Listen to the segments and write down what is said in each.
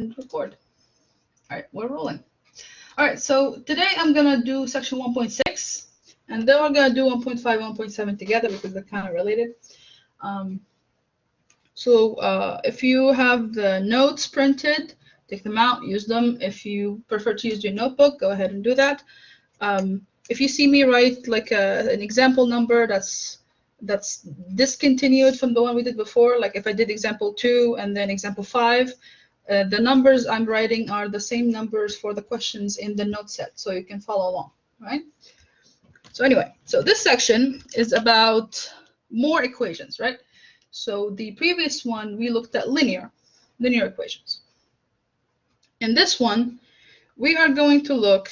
and record. All right, we're rolling. All right, so today I'm gonna do section 1.6, and then we're gonna do 1.5, 1.7 together because they're kind of related. If you have the notes printed, take them out, use them. If you prefer to use your notebook, go ahead and do that. If you see me write like an example number that's discontinued from the one we did before, like if I did example 2 and then example 5, the numbers I'm writing are the same numbers for the questions in the note set, so you can follow along, right? So anyway, so this section is about more equations, right? So the previous one, we looked at linear equations. In this one, we are going to look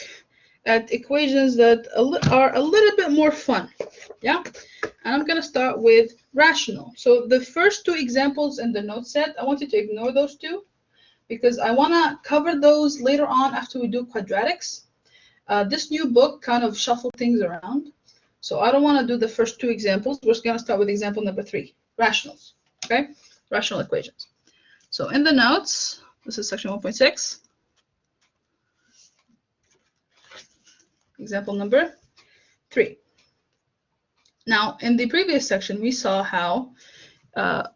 at equations that are a little bit more fun, yeah? And I'm going to start with rational. So the first two examples in the note set, I want you to ignore those two because I want to cover those later on after we do quadratics. This new book kind of shuffled things around. So I don't want to do the first two examples. We're just going to start with example number 3, rationals, okay? Rational equations. So in the notes, this is section 1.6. Example number 3. Now, in the previous section, we saw how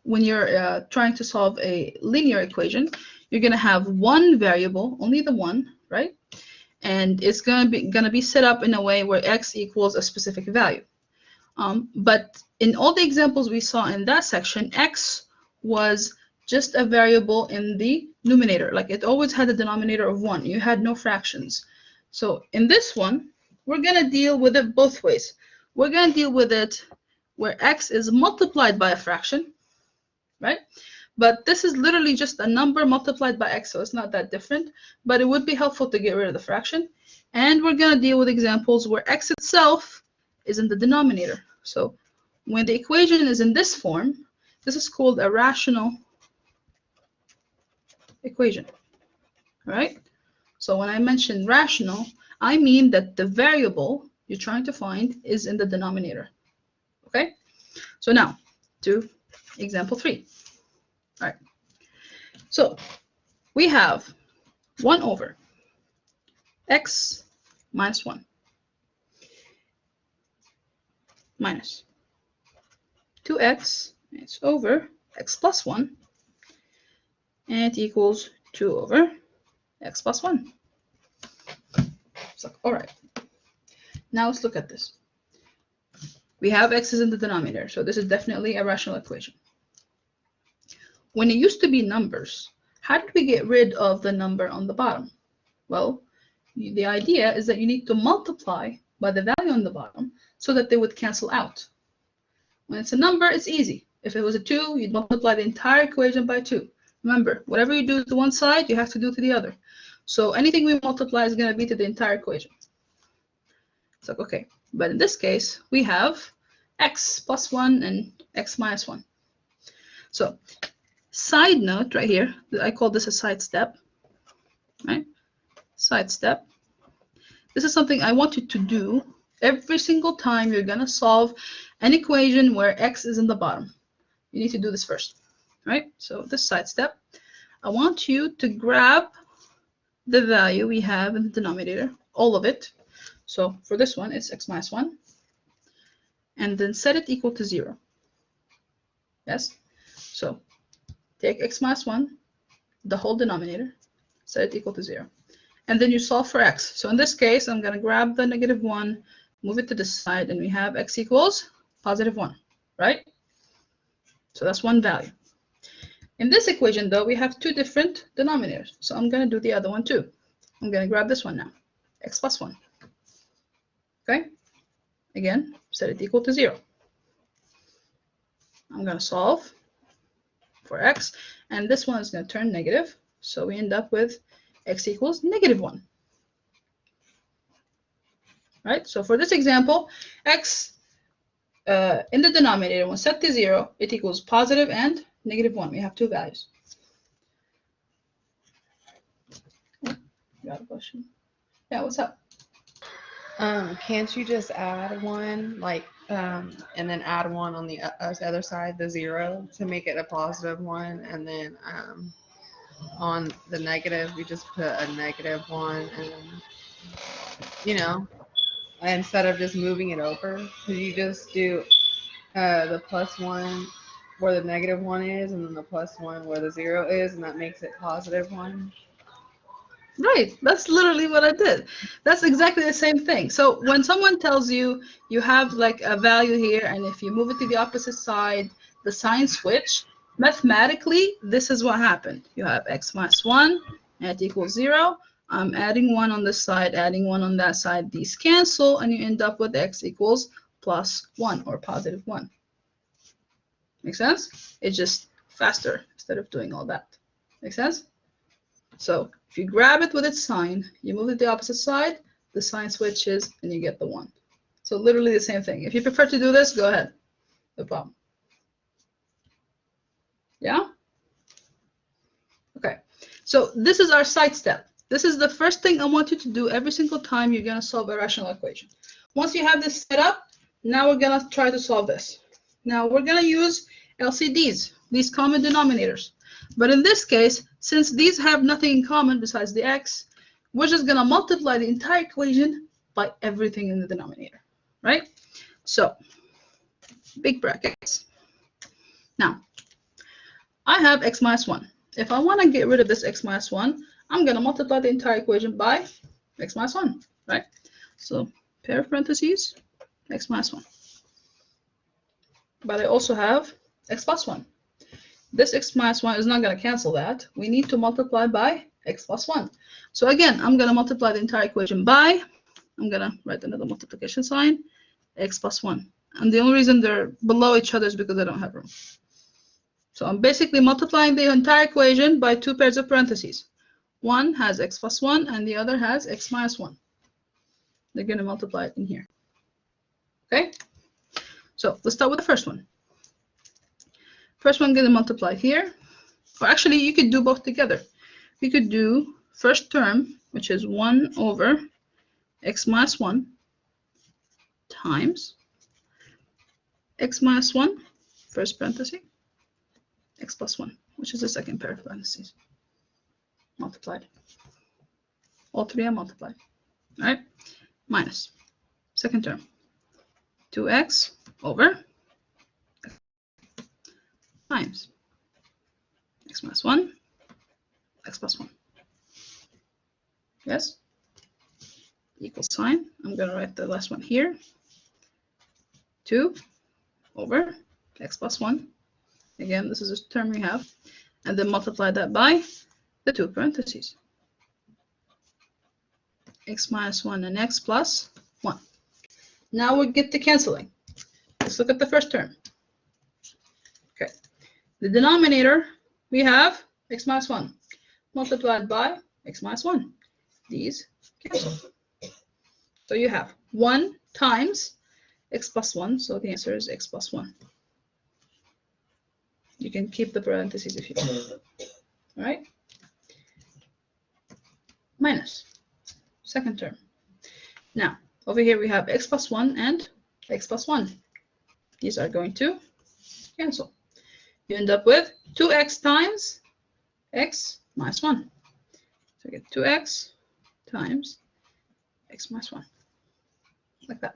when you're trying to solve a linear equation, you're going to have one variable, only the one, right? And it's going to be set up in a way where x equals a specific value. But in all the examples we saw in that section, x was just a variable in the numerator. Like it always had a denominator of 1. You had no fractions. So in this one, we're going to deal with it both ways. We're going to deal with it where x is multiplied by a fraction, right? But this is literally just a number multiplied by x, so it's not that different. But it would be helpful to get rid of the fraction. And we're going to deal with examples where x itself is in the denominator. So when the equation is in this form, this is called a rational equation, all right? So when I mention rational, I mean that the variable you're trying to find is in the denominator, okay? So now to example 3. All right. So we have 1 over x minus 1 minus 2x, it's over x plus 1, and it equals 2 over x plus 1. So, all right. Now let's look at this. We have x's in the denominator, so this is definitely a rational equation. When it used to be numbers, how did we get rid of the number on the bottom? Well, the idea is that you need to multiply by the value on the bottom so that they would cancel out. When it's a number, it's easy. If it was a 2, you'd multiply the entire equation by 2. Remember, whatever you do to one side, you have to do to the other. So anything we multiply is going to be to the entire equation. It's like, okay, but in this case, we have x plus 1 and x minus 1. So side note right here, I call this a side step, right? Side step. This is something I want you to do every single time you're going to solve an equation where x is in the bottom. You need to do this first, right? So this side step, I want you to grab the value we have in the denominator, all of it. So for this one, it's x minus 1, and then set it equal to 0. Yes? So take x minus 1, the whole denominator, set it equal to 0. And then you solve for x. So in this case, I'm going to grab the negative 1, move it to this side, and we have x equals positive 1, right? So that's one value. In this equation, though, we have 2 different denominators. So I'm going to do the other one too. I'm going to grab this one now, x plus 1. Okay? Again, set it equal to 0. I'm going to solve for x, and this one is going to turn negative. So we end up with x equals negative 1. Right? So for this example, x in the denominator, when set to 0, it equals positive and negative 1. We have 2 values. You got a question? Yeah, what's up? Can't you just add 1, like, and then add 1 on the other side, the 0, to make it a positive 1, and then on the negative, we just put a -1, and you know, instead of just moving it over, you just do the +1 where the -1 is, and then the +1 where the 0 is, and that makes it +1. Right, that's literally what I did. That's exactly the same thing. So when someone tells you you have like a value here, and if you move it to the opposite side, the sign switch, mathematically, this is what happened. You have x minus 1, and it equals 0. I'm adding 1 on this side, adding 1 on that side. These cancel, and you end up with x equals +1 or +1. Make sense? It's just faster instead of doing all that. Make sense? So if you grab it with its sign, you move it to the opposite side, the sign switches, and you get the 1. So literally the same thing. If you prefer to do this, go ahead. No problem. Yeah? Okay. So this is our side step. This is the first thing I want you to do every single time you're going to solve a rational equation. Once you have this set up, now we're going to try to solve this. Now we're going to use LCDs, these common denominators. But in this case, since these have nothing in common besides the x, we're just going to multiply the entire equation by everything in the denominator, right? So, big brackets. Now, I have x minus 1. If I want to get rid of this x minus 1, I'm going to multiply the entire equation by x minus 1, right? So, pair of parentheses, x minus 1. But I also have x plus 1. This x minus 1 is not going to cancel that. We need to multiply by x plus 1. So again, I'm going to multiply the entire equation by, I'm going to write another multiplication sign, x plus 1. And the only reason they're below each other is because I don't have room. So I'm basically multiplying the entire equation by 2 pairs of parentheses. One has x plus 1 and the other has x minus 1. They're going to multiply it in here. Okay? So let's start with the first one. First one going to multiply here. Or actually, you could do both together. We could do first term, which is 1 over x minus 1 times x minus 1, first parenthesis, x plus 1, which is the second pair of parentheses. Multiplied. All three are multiplied. All right? Minus. Second term. 2x over times x minus 1, x plus 1. Yes? Equal sign. I'm going to write the last one here. 2 over x plus 1. Again, this is a term we have. And then multiply that by the 2 parentheses. X minus 1 and x plus 1. Now we get to canceling. Let's look at the first term. Okay. The denominator, we have x minus 1 multiplied by x minus 1. These cancel. So you have 1 times x plus 1. So the answer is x plus 1. You can keep the parentheses if you want. All right? Minus. Second term. Now, over here we have x plus 1 and x plus 1. These are going to cancel. You end up with 2x times x minus 1. So you get 2x times x minus 1. Like that.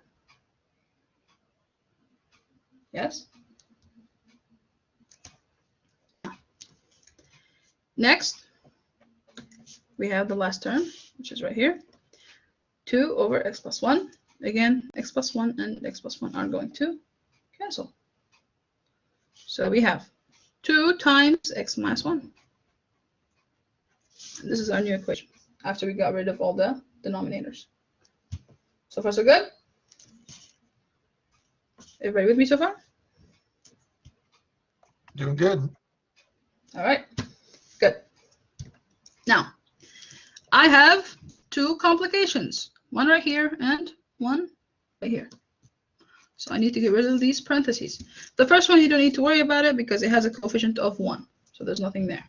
Yes? Next, we have the last term, which is right here. 2 over x plus 1. Again, x plus 1 and x plus 1 are going to cancel. So we have 2 times x minus 1. And this is our new equation after we got rid of all the denominators. So far, so good? Everybody with me so far? Doing good. All right, good. Now, I have 2 complications. One right here and one right here. So I need to get rid of these parentheses. The first one, you don't need to worry about it because it has a coefficient of 1. So there's nothing there.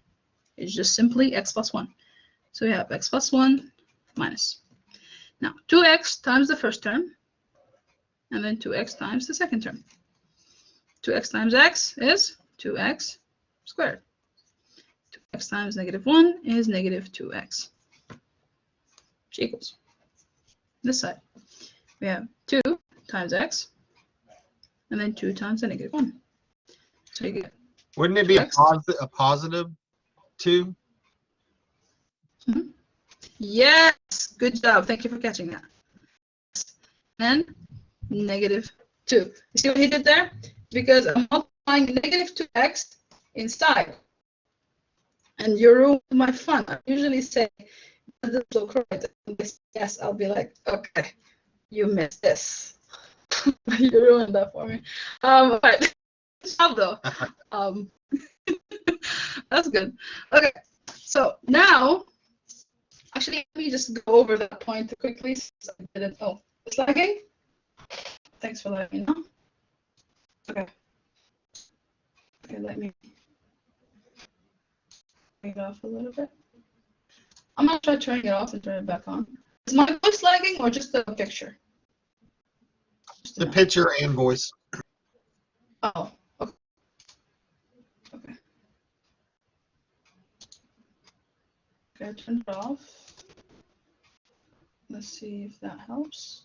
It's just simply x plus 1. So we have x plus 1 minus. Now, 2x times the first term, and then 2x times the second term. 2x times x is 2x squared. x times -1 is -2x, which equals this side. We have 2 times x, and then 2 times the -1. So you get. Wouldn't it be a 2x. positive 2? Mm-hmm. Yes, good job. Thank you for catching that. And -2. You see what he did there? Because I'm multiplying -2x inside. And you ruined my fun. I usually say, does this look right? And they say yes, I'll be like, okay, you missed this. You ruined that for me. But good job though. That's good. Okay, so now, actually, let me just go over that point quickly since I didn't. Oh, it's lagging? Thanks for letting me know. Okay. Okay, let me turn it off a little bit. I'm gonna try turning it off and turn it back on. Is my voice lagging or just the picture? Just The picture and voice. Oh, okay. Okay. Okay, I turned it off. Let's see if that helps.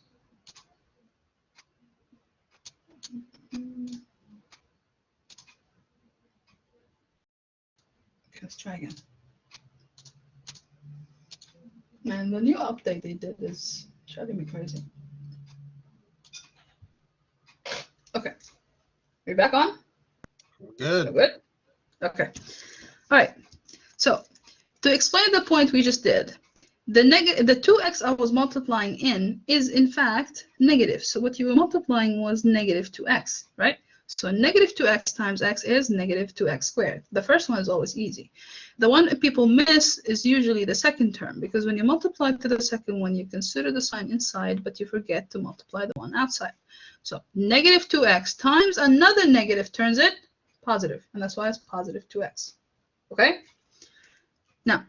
Okay, let's try again. Man, the new update they did is driving me crazy. Okay, we're back on? Good. Good? Okay. All right. So to explain the point we just did, the 2x I was multiplying in is in fact negative. So what you were multiplying was -2x, right? So -2x times x is -2x squared. The first one is always easy. The one that people miss is usually the second term, because when you multiply to the second one, you consider the sign inside, but you forget to multiply the one outside. So -2x times another negative turns it positive, and that's why it's positive 2x. Okay? Now,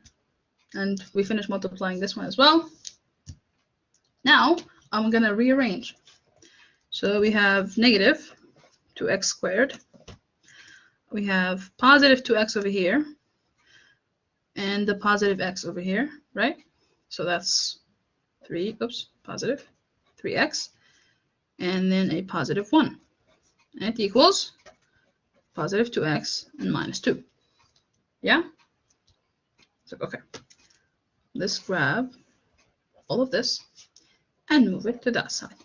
and we finished multiplying this one as well. Now, I'm going to rearrange. So we have -2x squared. We have positive 2x over here. And the positive x over here, right? So that's positive 3x. And then a positive 1. And it equals positive 2x and -2. Yeah? So, okay. Let's grab all of this and move it to that side.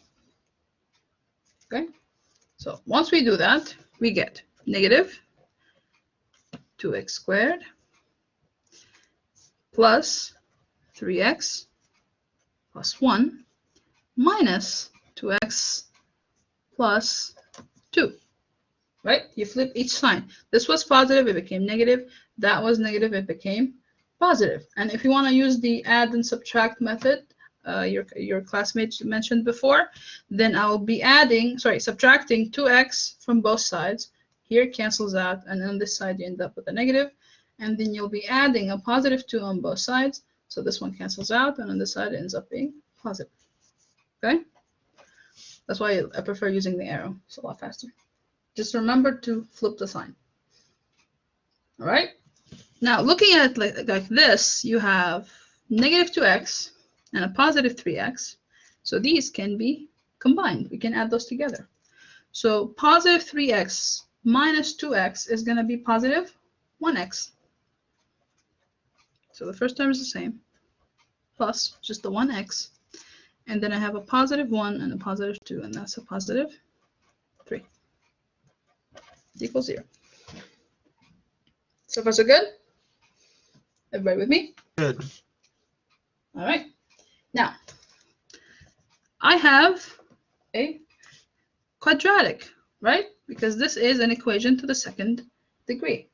Okay? So once we do that, we get -2x squared plus 3x plus 1 minus 2x plus 2. Right? You flip each sign. This was positive, it became negative. That was negative, it became positive. And if you want to use the add and subtract method, your classmates mentioned before, then I'll be subtracting 2x from both sides. Here it cancels out, and on this side you end up with a negative. And then you'll be adding a positive 2 on both sides. So this one cancels out, and on this side it ends up being positive. Okay? That's why I prefer using the arrow. It's a lot faster. Just remember to flip the sign. All right? Now, looking at it like this, you have -2x and a positive 3x. So these can be combined. We can add those together. So positive 3x minus 2x is going to be positive 1x. So the first term is the same, plus just the 1x. And then I have a positive 1 and a positive 2, and that's a positive 3. Equals 0. So far, so good? Everybody with me? Good. All right. Now, I have a quadratic, right? Because this is an equation to the second degree.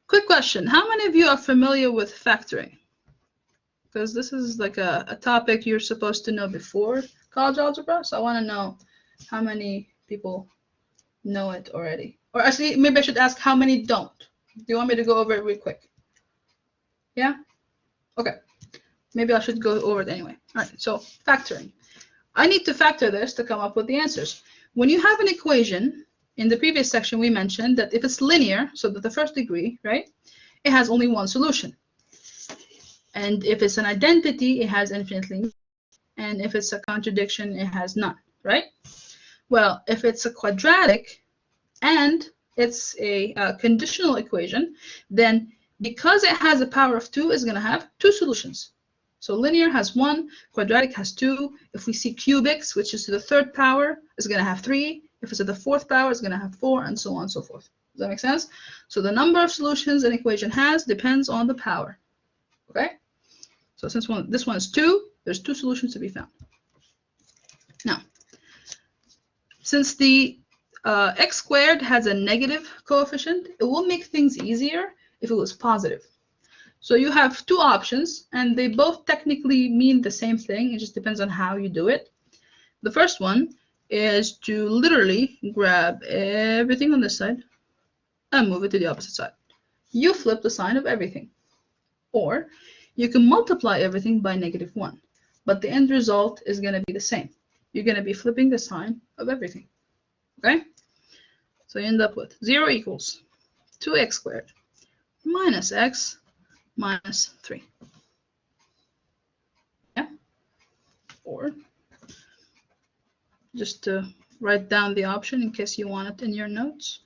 Quick question. How many of you are familiar with factoring? Because this is like a topic you're supposed to know before college algebra. So I want to know how many people know it already. Or actually, maybe I should ask how many don't. Do you want me to go over it real quick? Yeah? Okay. Maybe I should go over it anyway. All right, so factoring. I need to factor this to come up with the answers. When you have an equation in the previous section, we mentioned that if it's linear, so that the first degree, right, it has only one solution. And if it's an identity, it has infinitely many. And if it's a contradiction, it has none, right? Well, if it's a quadratic and it's a conditional equation, then because it has a power of 2, it's going to have 2 solutions. So linear has 1, quadratic has 2. If we see cubics, which is to the 3rd power, it's going to have 3. If it's to the 4th power, it's going to have 4, and so on and so forth. Does that make sense? So the number of solutions an equation has depends on the power. Okay? So since this one is 2, there's 2 solutions to be found. Now, since the x squared has a negative coefficient, it will make things easier if it was positive. So you have 2 options, and they both technically mean the same thing. It just depends on how you do it. The first one is to literally grab everything on this side and move it to the opposite side. You flip the sign of everything. Or you can multiply everything by -1, but the end result is going to be the same. You're going to be flipping the sign of everything. Okay? So you end up with 0 equals 2x squared minus x minus 3. Yeah? Or just to write down the option in case you want it in your notes.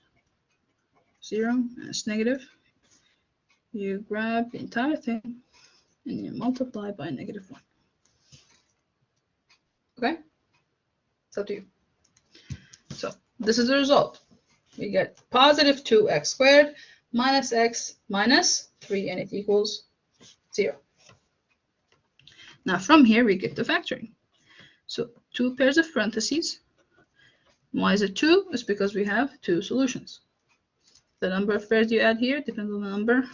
0 and it's negative. You grab the entire thing and you multiply by -1. Okay? It's up to you. So this is the result. We get positive 2x squared minus x minus 3, and it equals 0. Now from here, we get the factoring. So 2 pairs of parentheses. Why is it 2? It's because we have 2 solutions. The number of pairs you add here depends on the number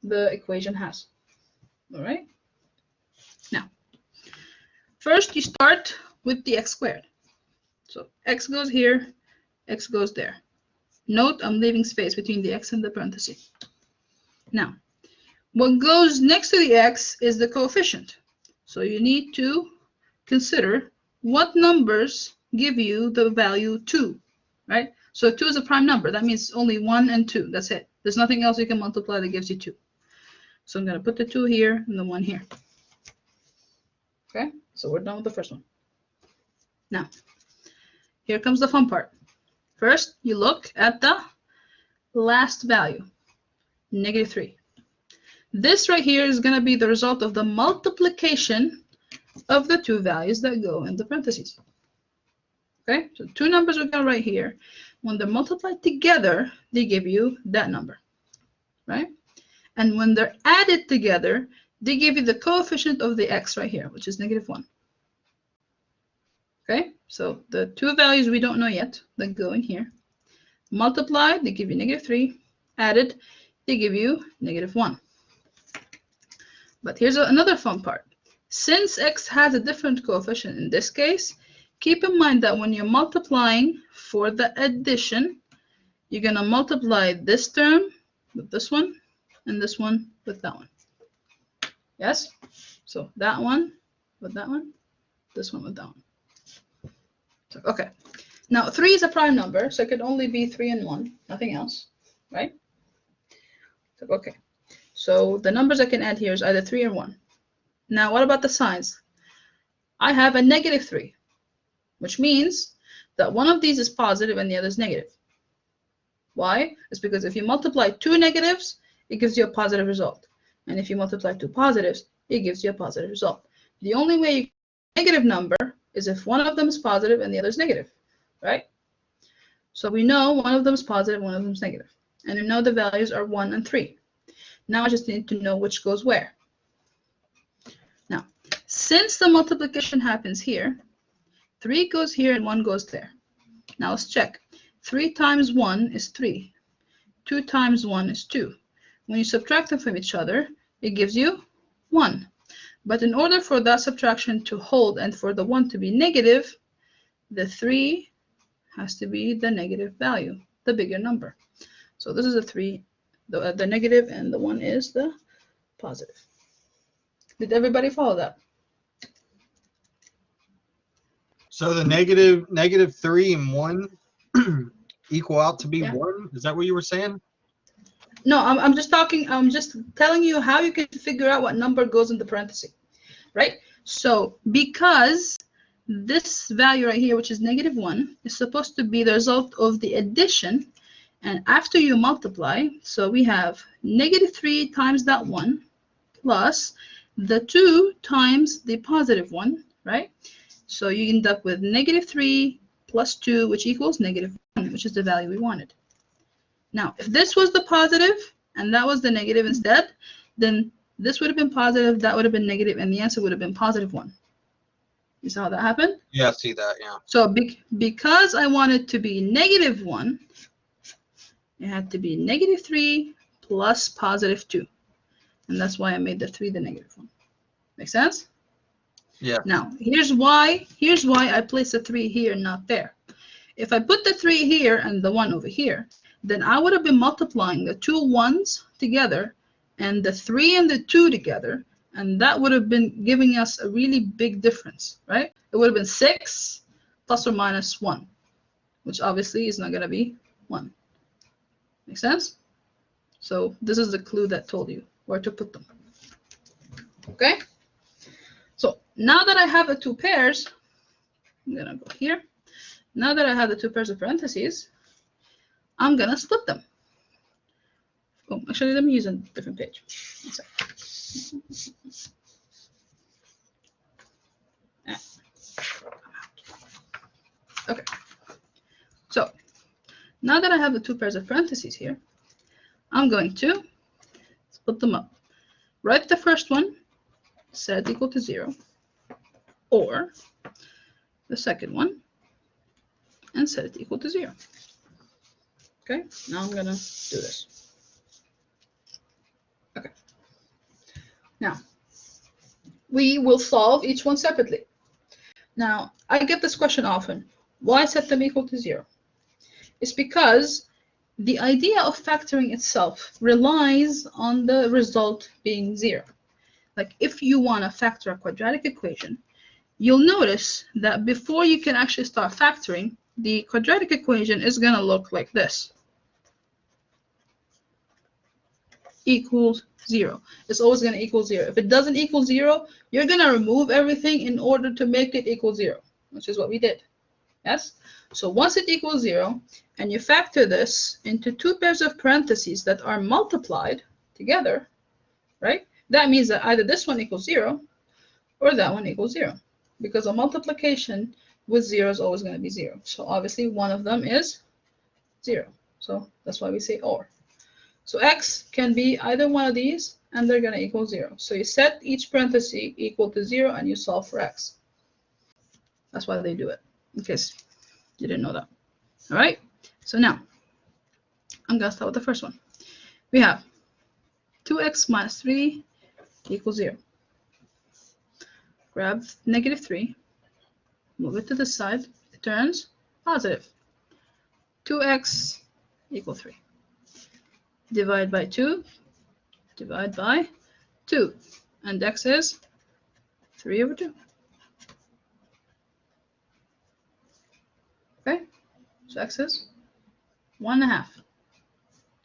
the equation has. All right? Now, first you start with the x squared. So x goes here, x goes there. Note I'm leaving space between the x and the parenthesis. Now, what goes next to the x is the coefficient. So you need to consider what numbers give you the value 2, right? So 2 is a prime number. That means only 1 and 2. That's it. There's nothing else you can multiply that gives you 2. So I'm going to put the 2 here and the 1 here. Okay, so we're done with the first one. Now, here comes the fun part. First, you look at the last value, -3. This right here is going to be the result of the multiplication of the 2 values that go in the parentheses. Okay, so 2 numbers we got right here. When they're multiplied together, they give you that number, right? And when they're added together, they give you the coefficient of the x right here, which is -1. Okay, so the 2 values we don't know yet that go in here. Multiplied, they give you -3. Added, they give you -1. But here's another fun part. Since x has a different coefficient in this case, keep in mind that when you're multiplying for the addition, you're going to multiply this term with this one and this one with that one. Yes? So that one with that one, this one with that one. So, okay. Now 3 is a prime number, so it could only be 3 and 1, nothing else, right? So, okay. So the numbers I can add here is either 3 or 1. Now what about the signs? I have a -3, which means that one of these is positive and the other is negative. Why? It's because if you multiply 2 negatives, it gives you a positive result. And if you multiply 2 positives, it gives you a positive result. The only way you get a negative number is if one of them is positive and the other is negative, right? So we know one of them is positive, one of them is negative. And we know the values are 1 and 3. Now I just need to know which goes where. Now, since the multiplication happens here, 3 goes here and 1 goes there. Now let's check. 3 times 1 is 3. 2 times 1 is 2. When you subtract them from each other, it gives you 1. But in order for that subtraction to hold and for the 1 to be negative, the 3 has to be the negative value, the bigger number. So this is a 3, the negative, and the 1 is the positive. Did everybody follow that? So the -3 and 1 equal out to be Yeah. 1? Is that what you were saying? No, I'm just talking, I'm just telling you how you can figure out what number goes in the parenthesis, right? So because this value right here, which is -1, is supposed to be the result of the addition, and after you multiply, so we have -3 times that 1 plus the 2 times the +1, right? So you end up with -3 plus 2, which equals -1, which is the value we wanted. Now, if this was the positive and that was the negative instead, then this would have been positive, that would have been negative, and the answer would have been +1. You saw how that happened? Yeah, I see that, yeah. So because I want it to be -1, it had to be -3 plus +2. And that's why I made the 3 the -1. Make sense? Yeah. Now, here's why I place the 3 here and not there. If I put the 3 here and the 1 over here, then I would have been multiplying the 2 1s together and the 3 and the 2 together, and that would have been giving us a really big difference, right? It would have been 6 plus or minus 1, which obviously is not going to be 1. Make sense? So this is the clue that told you where to put them. Okay? So now that I have the 2 pairs, I'm going to go here. Now that I have the 2 pairs of parentheses, I'm going to split them. Oh, actually, let me use a different page. One second. Okay. So now that I have the 2 pairs of parentheses here, I'm going to split them up. Write the first one, set it equal to 0, or the second one, and set it equal to 0. Okay, now I'm going to do this. Okay. Now, we will solve each one separately. Now, I get this question often. Why set them equal to 0? It's because the idea of factoring itself relies on the result being 0. Like if you want to factor a quadratic equation, you'll notice that before you can actually start factoring, the quadratic equation is going to look like this. Equals 0. It's always going to equal 0. If it doesn't equal 0, you're going to remove everything in order to make it equal 0, which is what we did. Yes? So once it equals 0, and you factor this into 2 pairs of parentheses that are multiplied together, right? That means that either this one equals 0 or that one equals 0, because a multiplication with 0 is always going to be 0. So obviously one of them is 0. So that's why we say or. So x can be either one of these, and they're going to equal 0. So you set each parenthesis equal to 0, and you solve for x. That's why they do it, in case you didn't know that. All right? So now, I'm going to start with the first one. We have 2x minus 3 equals 0. Grab -3, move it to this side, it turns positive. 2x equals 3. Divide by 2, divide by 2, and x is 3 over 2. Okay, so x is 1.5.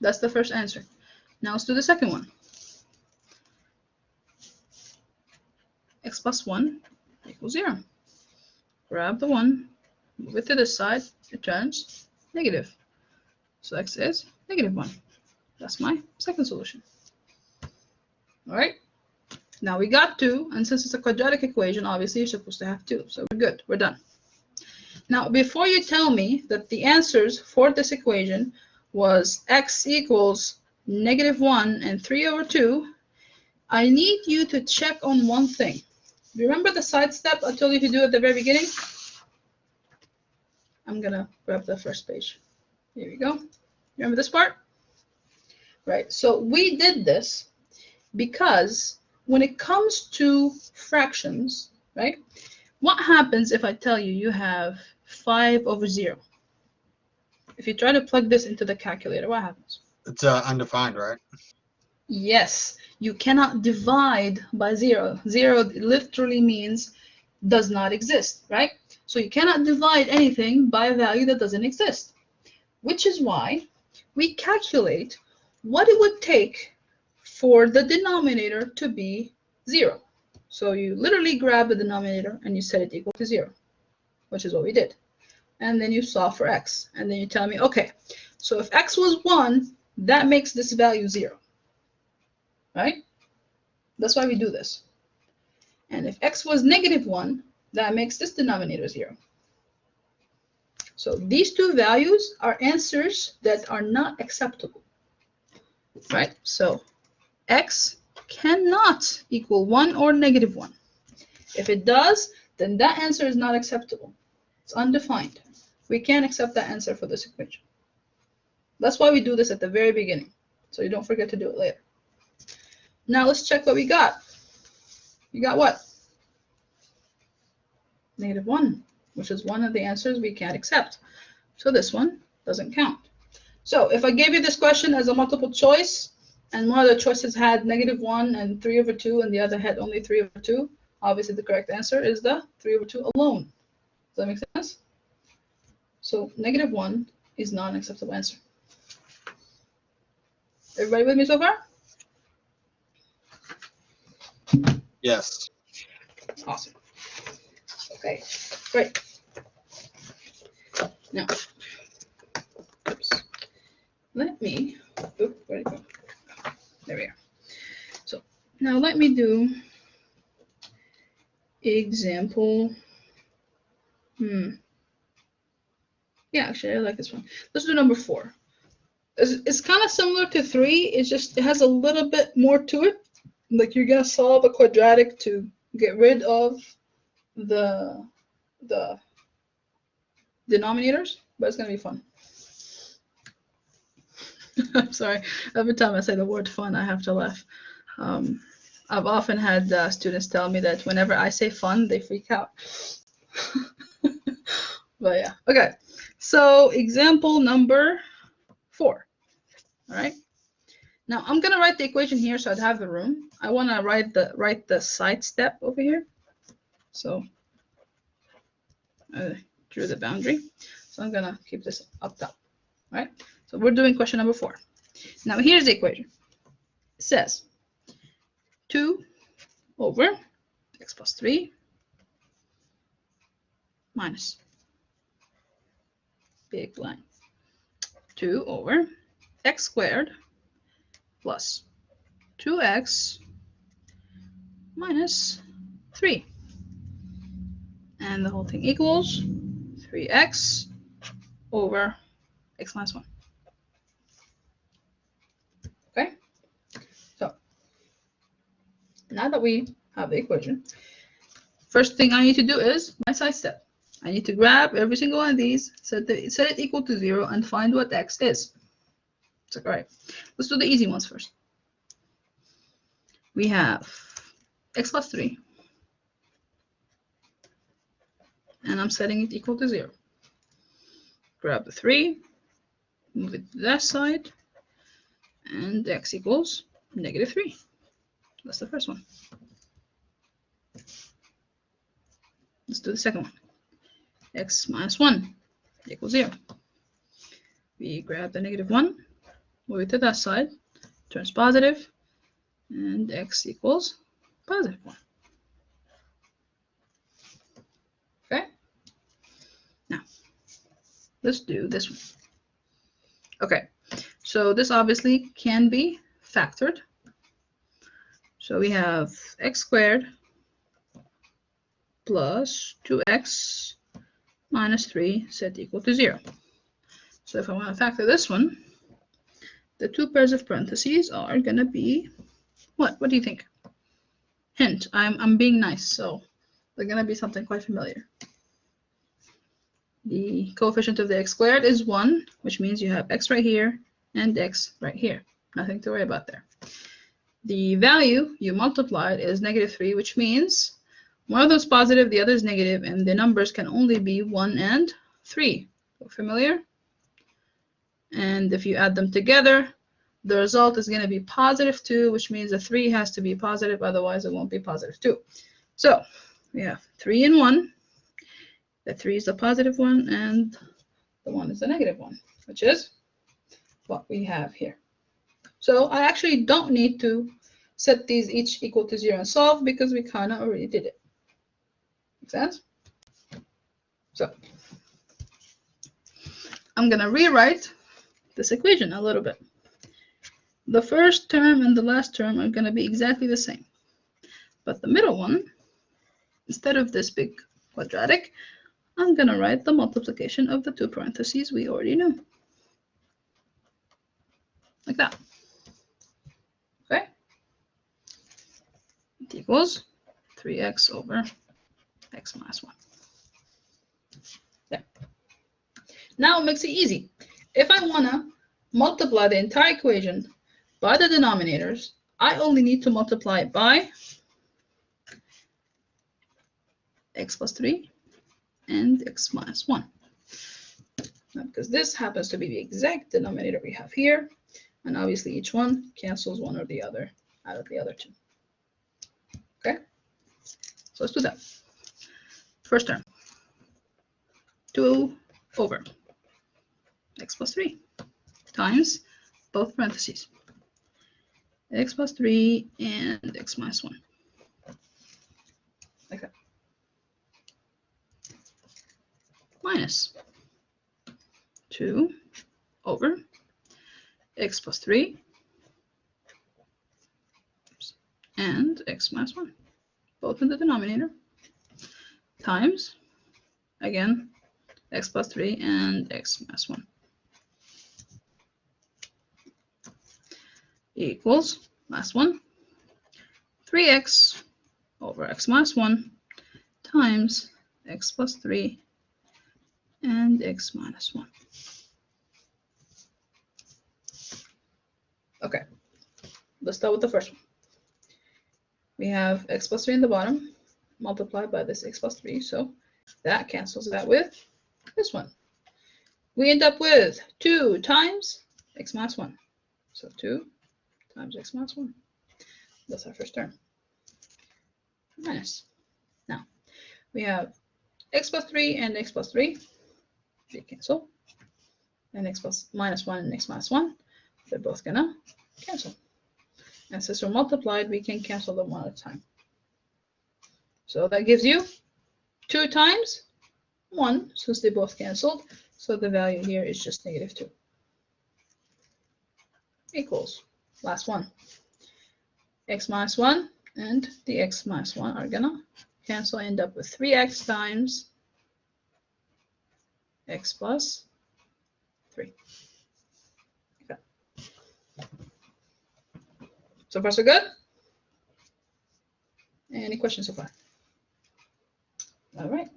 That's the first answer. Now let's do the second one. X plus 1 equals 0. Grab the 1, move it to this side, it turns negative. So x is -1. That's my second solution. All right, now we got 2, and since it's a quadratic equation, obviously you're supposed to have 2. So we're good, we're done. Now, before you tell me that the answers for this equation was x equals -1 and 3 over 2, I need you to check on one thing. Remember the side step I told you to do at the very beginning? I'm going to grab the first page. Here we go. Remember this part? Right, so we did this because when it comes to fractions, right, what happens if I tell you you have 5 over 0? If you try to plug this into the calculator, what happens? It's undefined, right? Yes, you cannot divide by 0. 0 literally means does not exist, right? So you cannot divide anything by a value that doesn't exist. which is why we calculate what it would take for the denominator to be 0. So you literally grab the denominator and you set it equal to 0, which is what we did. And then you solve for x. And then you tell me, okay, so if x was 1, that makes this value 0. Right? That's why we do this. And if x was -1, that makes this denominator 0. So these two values are answers that are not acceptable. Right? So x cannot equal 1 or -1. If it does, then that answer is not acceptable. It's undefined. We can't accept that answer for this equation. That's why we do this at the very beginning, so you don't forget to do it later. Now let's check what we got. We got what? -1, which is one of the answers we can't accept. So this one doesn't count. So if I gave you this question as a multiple choice, and one of the choices had -1 and 3/2, and the other had only 3/2, obviously the correct answer is the 3/2 alone. Does that make sense? So -1 is not an acceptable answer. Everybody with me so far? Yes. Awesome. Okay, great. Now, oops. Let me, where'd it go? There we are. So now let me do example. Yeah, actually, I like this one. Let's do number 4. It's kind of similar to 3. It's just, it has a little bit more to it. Like you're gonna solve a quadratic to get rid of the denominators, but it's gonna be fun. I'm sorry. Every time I say the word fun, I have to laugh. I've often had students tell me that whenever I say fun, they freak out. But yeah, okay. So example number 4. All right. Now I'm gonna write the equation here so I'd have the room. I want to write the side step over here. So I drew the boundary. So I'm gonna keep this up top. All right. So we're doing question number 4. Now here's the equation. It says 2 over x plus 3 minus big line 2 over x squared plus 2x minus 3. And the whole thing equals 3x over x minus 1. Okay? So now that we have the equation, first thing I need to do is my side step. I need to grab every single one of these, set it equal to 0, and find what x is. So, all right, let's do the easy ones first. We have x plus 3, and I'm setting it equal to 0. Grab the 3, move it to that side, and x equals -3. That's the first one. Let's do the second one. X minus 1 equals 0. We grab the -1, move it to that side, turns positive, and x equals +1. Okay? Now, let's do this one. Okay, so this obviously can be factored. So we have x squared plus 2x minus 3 set equal to 0. So if I want to factor this one, the two pairs of parentheses are going to be what? What do you think? Hint, I'm being nice, so they're going to be something quite familiar. The coefficient of the x squared is 1, which means you have x right here and x right here. Nothing to worry about there. The value you multiplied is -3, which means one of those positive, the other is negative, and the numbers can only be 1 and 3. Familiar? And if you add them together, the result is going to be +2, which means the 3 has to be positive, otherwise it won't be +2. So we have 3 and 1. The 3 is the positive one, and the 1 is the negative one. which is what we have here. So I actually don't need to set these each equal to 0 and solve because we kind of already did it. Make sense? So I'm going to rewrite this equation a little bit. The first term and the last term are going to be exactly the same. But the middle one, instead of this big quadratic, I'm going to write the multiplication of the two parentheses we already knew. Like that. Okay? It equals 3x over x minus 1. There. Now it makes it easy. If I want to multiply the entire equation by the denominators, I only need to multiply it by x plus 3 and x minus 1. Now, because this happens to be the exact denominator we have here, and obviously each one cancels one or the other out of the other two. Okay? So let's do that. First term. 2 over x plus 3 times both parentheses. X plus 3 and x minus 1. Like that. Minus 2 over x plus 3 and x minus 1, both in the denominator, times, again, x plus 3 and x minus 1. Equals, last one, 3x over x minus 1 times x plus 3 and x minus 1. Okay, let's start with the first one. We have x plus 3 in the bottom, multiplied by this x plus 3, so that cancels that with this one. We end up with 2 times x minus 1. So 2 times x minus 1. That's our first term. Minus. Now, we have x plus 3 and x plus 3. They cancel. And x plus minus 1 and x minus 1. They're both going to cancel. And since we're multiplied, we can cancel them one at a time. So that gives you 2 times 1, since they both canceled. So the value here is just negative 2. Equals, last one, x minus 1 and the x minus 1 are going to cancel, end up with 3x times x plus 3. Okay. So far, so good? Any questions so far? All right.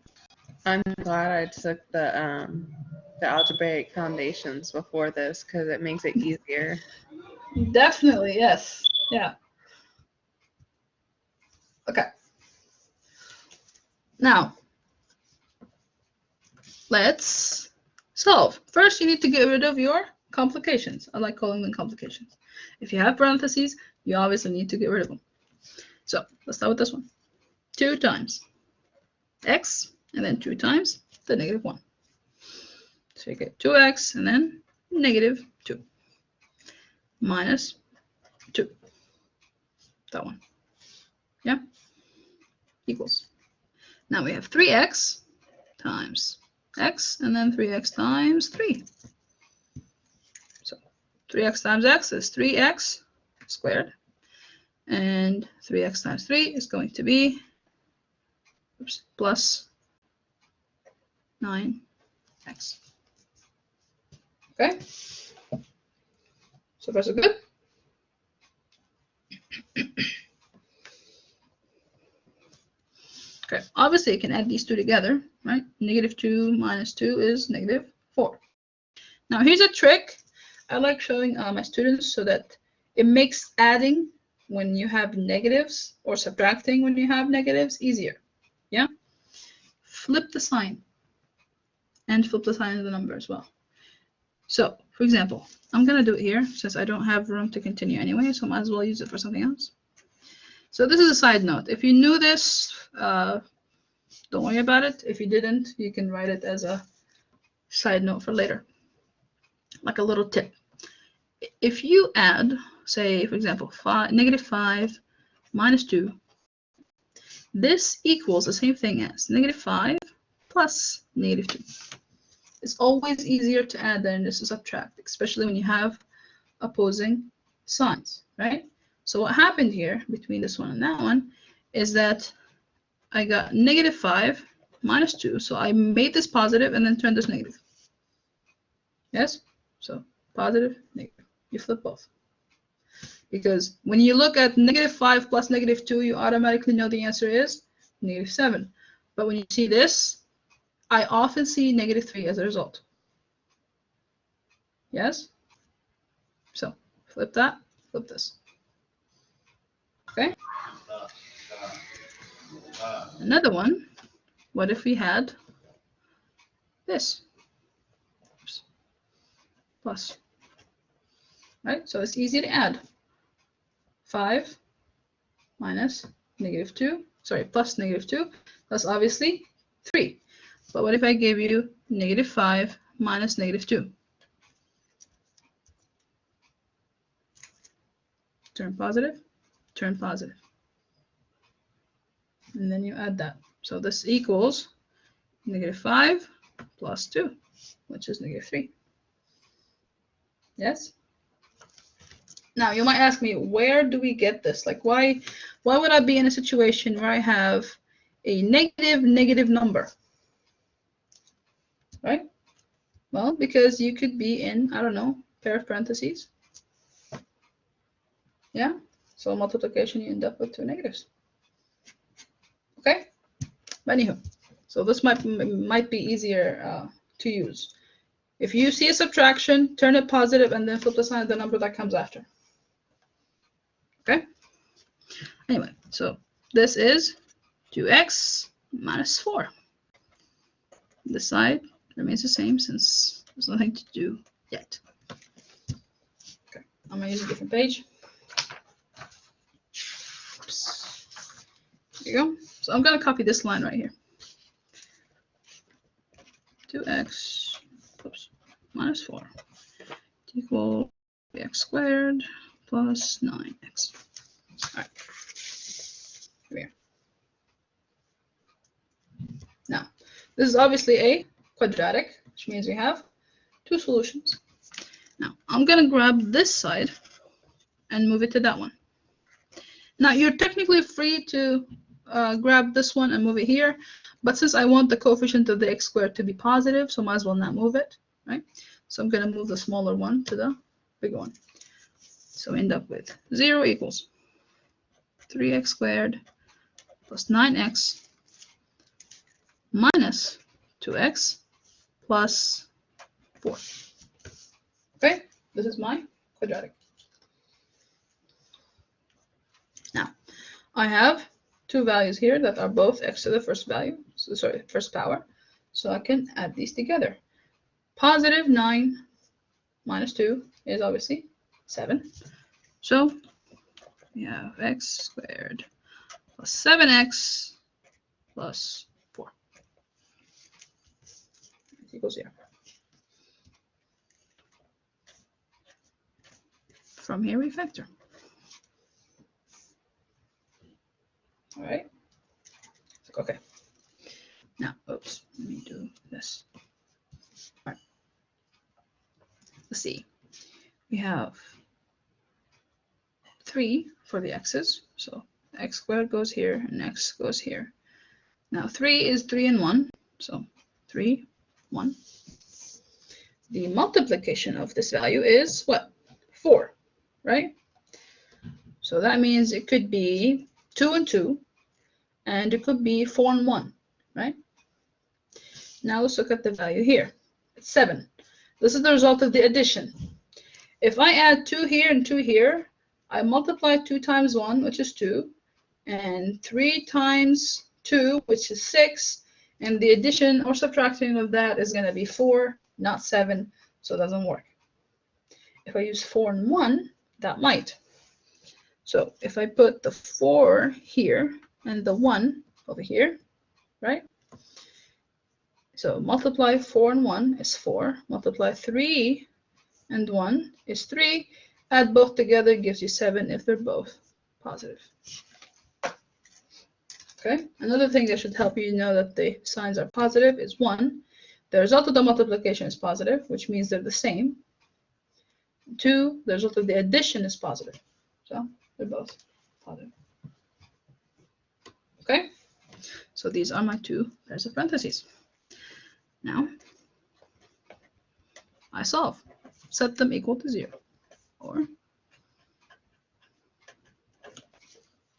I'm glad I took the algebraic foundations before this because it makes it easier. Definitely, yes. Yeah. Okay. Now, let's solve. First, you need to get rid of your complications. I like calling them complications. If you have parentheses, you obviously need to get rid of them. So let's start with this one. 2 times x, and then 2 times the negative 1. So you get 2x, and then negative 2. Minus 2. That one. Yeah? Equals. Now we have 3x times x, and then 3x times 3. So 3x times x is 3x squared. And 3x times 3 is going to be plus 9x. Okay? So far, so good? Okay, obviously you can add these two together, right? Negative 2 minus 2 is negative 4. Now here's a trick I like showing my students so that it makes adding when you have negatives or subtracting when you have negatives easier. Yeah? Flip the sign and flip the sign of the number as well. So, for example, I'm going to do it here since I don't have room to continue anyway, so I might as well use it for something else. So this is a side note. If you knew this, don't worry about it. If you didn't, you can write it as a side note for later. like a little tip. If you add, say, for example, -5 minus 2, this equals the same thing as -5 plus -2. It's always easier to add than it is to subtract, especially when you have opposing signs, right? So what happened here between this one and that one is that I got -5 minus 2. So I made this positive and then turned this negative. Yes? So positive, negative. You flip both. Because when you look at -5 plus -2, you automatically know the answer is -7. But when you see this, I often see -3 as a result. Yes? So flip that, flip this. Okay? Another one, what if we had this? Oops. Plus. Right? So it's easy to add. 5 minus -2, sorry, plus -2, that's obviously 3. But what if I gave you -5 minus -2? Turn positive, turn positive. And then you add that. So this equals -5 plus 2, which is -3. Yes? Now you might ask me, where do we get this? Like why would I be in a situation where I have a negative number? Right? Well, because you could be in, I don't know, pair of parentheses. Yeah? So multiplication, you end up with 2 negatives. Okay? But anywho, so this might be easier to use. If you see a subtraction, turn it positive and then flip the sign of the number that comes after. Okay? Anyway, so this is 2x minus 4. This side remains the same since there's nothing to do yet. Okay, I'm going to use a different page. Oops. There you go. So I'm going to copy this line right here. 2x minus 4 equal x squared plus 9x. All right. Here we are. Now, this is obviously a quadratic, which means we have 2 solutions. Now, I'm going to grab this side and move it to that one. Now, you're technically free to grab this one and move it here, but since I want the coefficient of the x squared to be positive, so might as well not move it, right? So I'm going to move the smaller one to the bigger one. So we end up with 0 equals 3x squared plus 9x minus 2x plus 4. Okay, this is my quadratic. Now, I have 2 values here that are both x to the first value, so sorry, first power. So I can add these together. Positive 9 minus 2 is obviously 7. So we have x squared plus 7x plus 4 equals 0. From here we factor. All right. Okay. Now, oops, let me do this. All right. Let's see. We have 3 for the x's. So x squared goes here and x goes here. Now 3 is 3 and 1. So 3, 1. The multiplication of this value is what? 4, right? So that means it could be 2 and 2, and it could be 4 and 1, right? Now let's look at the value here. It's 7. This is the result of the addition. If I add 2 here and 2 here, I multiply 2 times 1, which is 2, and 3 times 2, which is 6, and the addition or subtraction of that is going to be 4, not 7, so it doesn't work. If I use 4 and 1, that might. So if I put the 4 here and the 1 over here, right? So multiply 4 and 1 is 4. Multiply 3 and 1 is 3. Add both together gives you 7 if they're both positive. Okay, another thing that should help you know that the signs are positive is 1. The result of the multiplication is positive, which means they're the same. 2, the result of the addition is positive. So they're both positive. Okay, so these are my two pairs of parentheses. Now, I solve. Set them equal to 0 or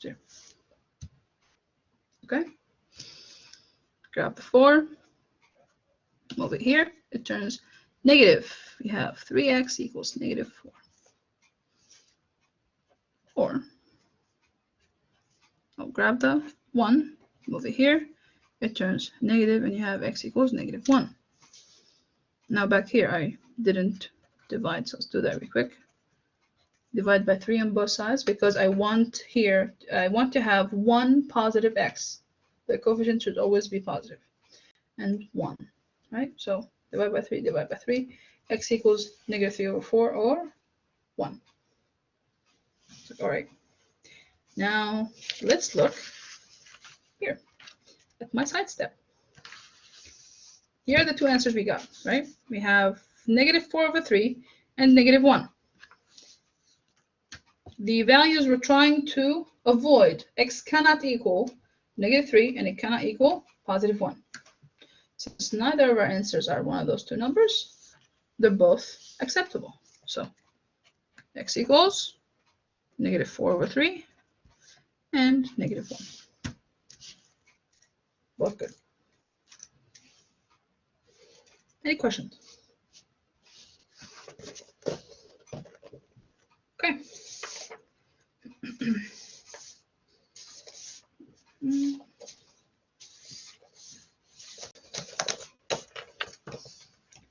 0. Okay, grab the 4, move it here, it turns negative. We have 3x equals negative 4. Or I'll grab the 1, move it here, it turns negative, and you have x equals negative 1. Now back here, I didn't divide, so let's do that really quick. Divide by 3 on both sides because I want to have one positive x. The coefficient should always be positive. And 1, right? So divide by 3, x equals negative 3 over 4 or 1. All right. Now let's look here at my side step. Here are the two answers we got, right? We have negative 4 over 3 and negative 1. The values we're trying to avoid, x cannot equal negative 3 and it cannot equal positive 1. Since neither of our answers are one of those two numbers, they're both acceptable. So x equals negative 4 over 3 and negative 1. Both good. Any questions? Okay.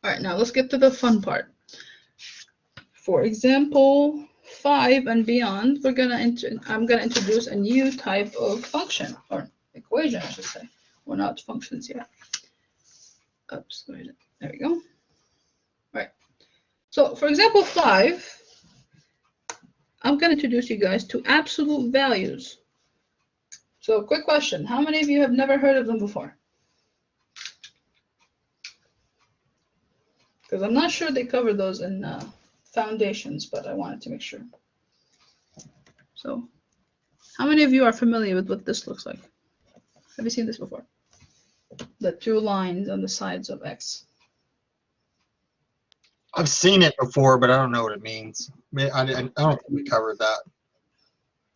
All right, now let's get to the fun part. For example 5 and beyond, I'm gonna introduce a new type of function or equation, I should say. We're not functions yet. Oops, where is it? There we go. All right. So for example 5, I'm gonna introduce you guys to absolute values. So quick question, how many of you have never heard of them before? Because I'm not sure they cover those in foundations, but I wanted to make sure. So how many of you are familiar with what this looks like? Have you seen this before? The two lines on the sides of x. I've seen it before, but I don't know what it means. I don't think we covered that.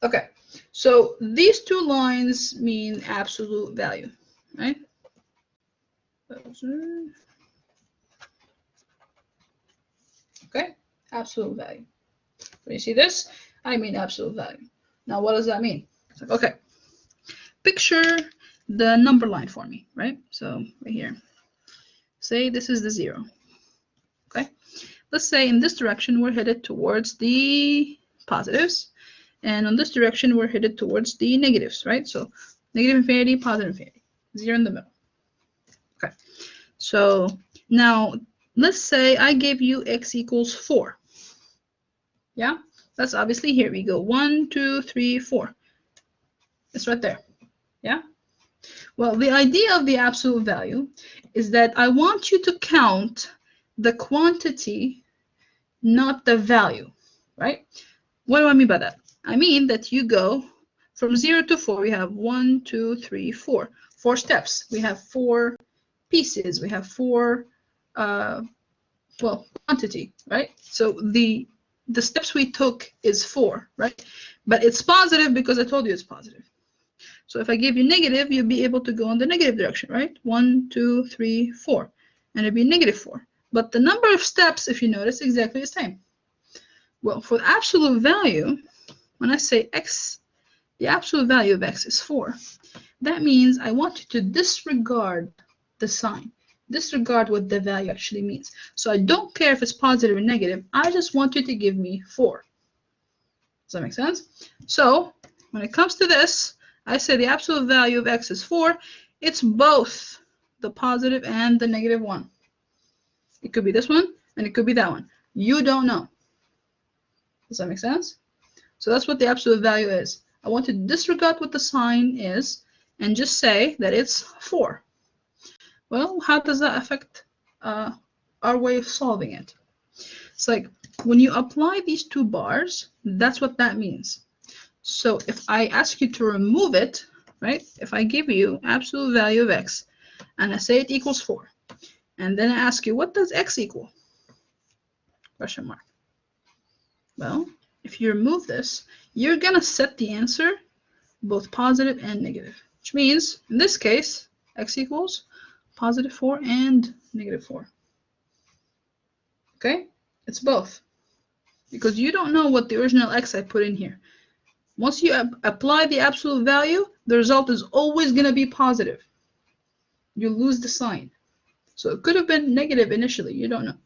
Okay, so these two lines mean absolute value, right? Okay, absolute value. When you see this, I mean absolute value. Now, what does that mean? It's like, okay, picture the number line for me, right? So right here, say this is the 0. Okay, let's say in this direction we're headed towards the positives, and on this direction we're headed towards the negatives, right? So negative infinity, positive infinity, 0 in the middle. Okay, so now let's say I gave you x equals 4. Yeah, that's obviously here we go. 1, 2, 3, 4. It's right there. Yeah. Well, the idea of the absolute value is that I want you to count the quantity, not the value, right? What do I mean by that? I mean that you go from 0 to 4. We have 1, 2, 3, 4. 4 steps. We have 4 pieces. We have 4, quantity, right? So the steps we took is 4, right? But it's positive because I told you it's positive. So if I give you negative, you'll be able to go in the negative direction, right? 1, 2, 3, 4. And it'd be negative 4. But the number of steps, if you notice, is exactly the same. Well, for the absolute value, when I say x, the absolute value of x is 4, that means I want you to disregard the sign. Disregard what the value actually means. So I don't care if it's positive or negative. I just want you to give me 4. Does that make sense? So when it comes to this, I say the absolute value of x is 4. It's both the positive and the negative one. It could be this one, and it could be that one. You don't know. Does that make sense? So that's what the absolute value is. I want to disregard what the sign is and just say that it's 4. Well, how does that affect our way of solving it? It's like when you apply these two bars, that's what that means. So if I ask you to remove it, right? If I give you absolute value of x and I say it equals 4, and then I ask you, what does x equal? Question mark. Well, if you remove this, you're going to set the answer both positive and negative, which means in this case, x equals positive 4 and negative 4. Okay? It's both. Because you don't know what the original x I put in here. Once you apply the absolute value, the result is always going to be positive. You lose the sign. So it could have been negative initially. You don't know.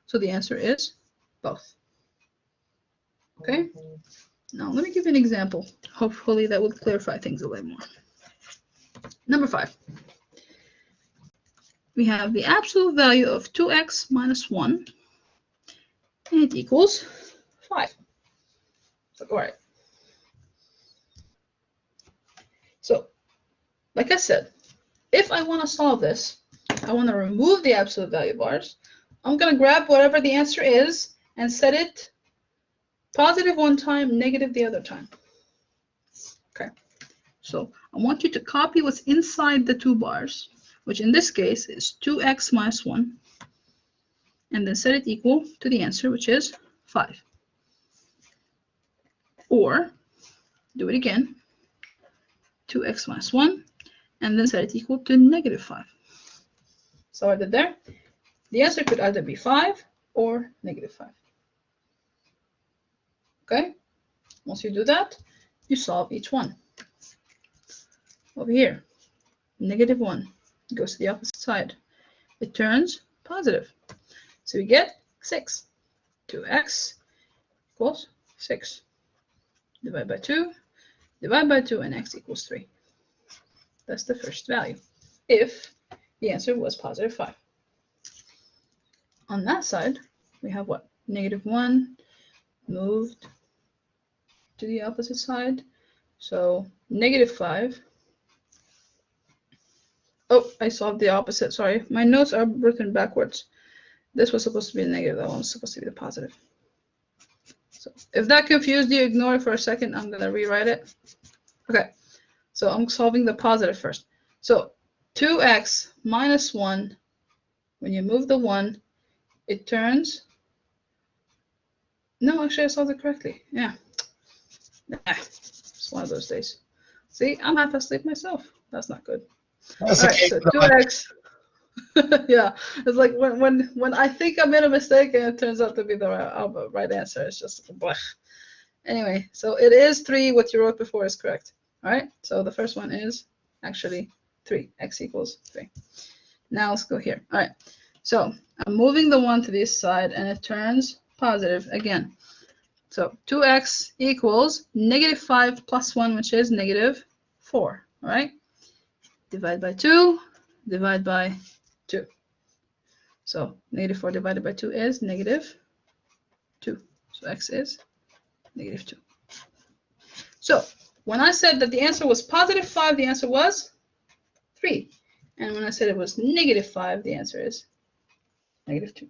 So the answer is both. Okay? Now let me give you an example. Hopefully that will clarify things a little more. Number 5. We have the absolute value of 2x minus 1, and it equals 5. So, all right. So, like I said, if I want to solve this, I want to remove the absolute value bars. I'm going to grab whatever the answer is and set it positive one time, negative the other time. Okay. So I want you to copy what's inside the two bars, which in this case is 2x minus 1, and then set it equal to the answer, which is 5. Or do it again, 2x minus 1, and then set it equal to negative 5. So what I did there? The answer could either be 5 or negative 5. Okay? Once you do that, you solve each one. Over here, negative 1 goes to the opposite side. It turns positive. So we get 6. 2x equals 6. Divide by 2, and x equals 3. That's the first value, if the answer was positive 5. On that side, we have what? Negative 1 moved to the opposite side. So negative 5. Oh, I solved the opposite. Sorry, my notes are written backwards. This was supposed to be a negative. That one was supposed to be the positive. So if that confused you, ignore it for a second. I'm going to rewrite it. Okay, so I'm solving the positive first. So 2x minus 1, when you move the 1, it turns. No, actually, I solved it correctly. Yeah. It's one of those days. See, I'm half asleep myself. That's not good. That's All right, okay. so 2x. Yeah, it's like when I think I made a mistake and it turns out to be the right answer. It's just blech. Anyway, so it is 3. What you wrote before is correct. All right, so the first one is actually 3. X equals 3. Now let's go here. All right, so I'm moving the 1 to this side and it turns positive again. So 2x equals negative 5 plus 1, which is negative 4. All right, divide by 2, divide by 2. So negative 4 divided by 2 is negative 2. So x is negative 2. So when I said that the answer was positive 5, the answer was 3. And when I said it was negative 5, the answer is negative 2.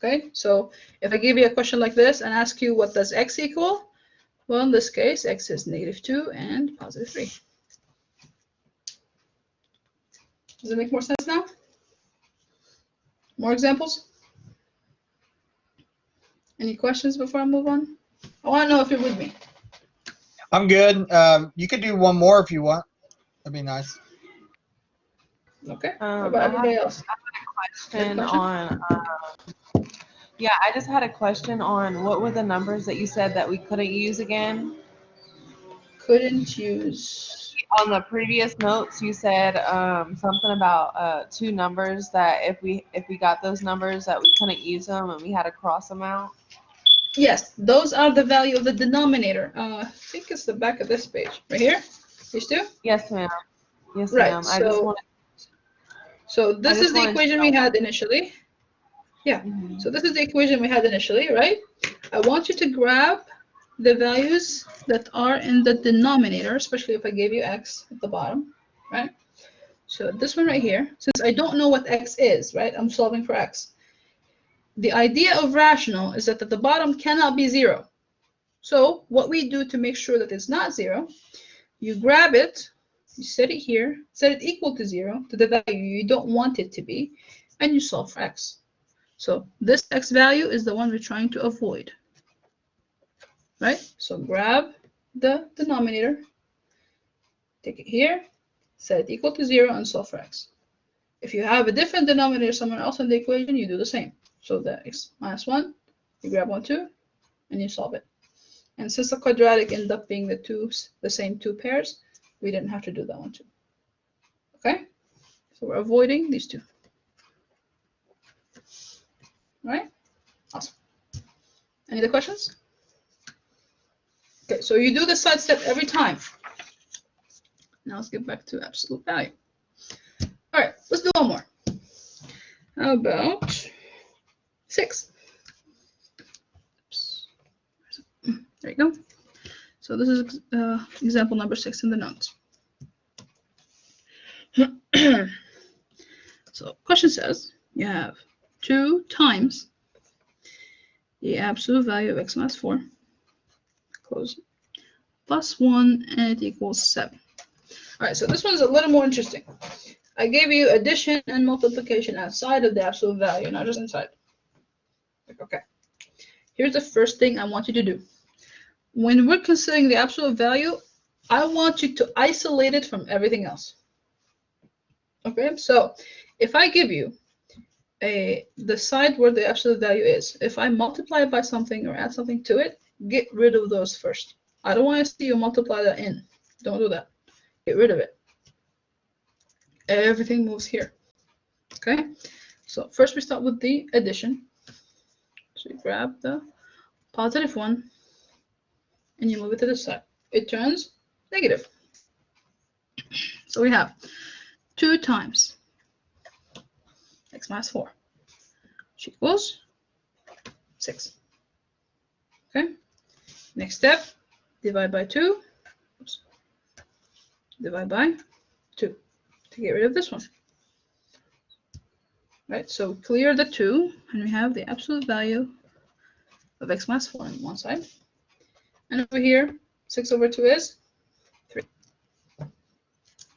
Okay, so if I give you a question like this and ask you what does x equal, well, in this case, x is negative 2 and positive 3. Does it make more sense now? More examples? Any questions before I move on? I want to know if you're with me. I'm good. You could do one more if you want. That'd be nice. Okay. What about everybody else? Question on, yeah, I just had a question on what were the numbers that you said that we couldn't use again? Couldn't use. On the previous notes, you said something about 2 numbers that if we got those numbers that we couldn't use them and we had to cross them out. Yes, those are the value of the denominator. I think it's the back of this page, right here. These two? Yes, ma'am. Yes, Right. ma'am. I just wanted. So this is the wanted to equation we had initially. Yeah. Mhm. So this is the equation we had initially, right? I want you to grab the values that are in the denominator, especially if I gave you x at the bottom, right? So this one right here, since I don't know what x is, right? I'm solving for x. The idea of rational is that at the bottom cannot be 0. So what we do to make sure that it's not 0, you grab it, you set it here, set it equal to 0, to the value you don't want it to be, and you solve for x. So this x value is the one we're trying to avoid, right? So grab the denominator, take it here, set it equal to 0, and solve for x. If you have a different denominator somewhere else in the equation, you do the same. So the x minus 1, you grab 1, 2, and you solve it. And since the quadratic ended up being the same two pairs, we didn't have to do that one too. Okay? So we're avoiding these two. Right? Awesome. Any other questions? Okay, so you do the side step every time. Now let's get back to absolute value. All right, let's do one more. How about 6? Oops. There you go. So this is example number 6 in the notes. So question says you have 2 times the absolute value of x minus 4, close, plus 1, and it equals 7. All right, so this one's a little more interesting. I gave you addition and multiplication outside of the absolute value, not just inside. Okay, here's the first thing I want you to do. When we're considering the absolute value, I want you to isolate it from everything else. Okay, so if I give you the side where the absolute value is, if I multiply it by something or add something to it, get rid of those first. I don't want to see you multiply that in. Don't do that. Get rid of it. Everything moves here. Okay, so first we start with the addition. So you grab the positive 1 and you move it to the side. It turns negative. So we have 2 times x minus 4, which equals 6. Okay, next step, divide by 2. Oops. Divide by 2 to get rid of this one. Right, so clear the 2, and we have the absolute value of x minus 4 on one side. And over here, 6 over 2 is 3.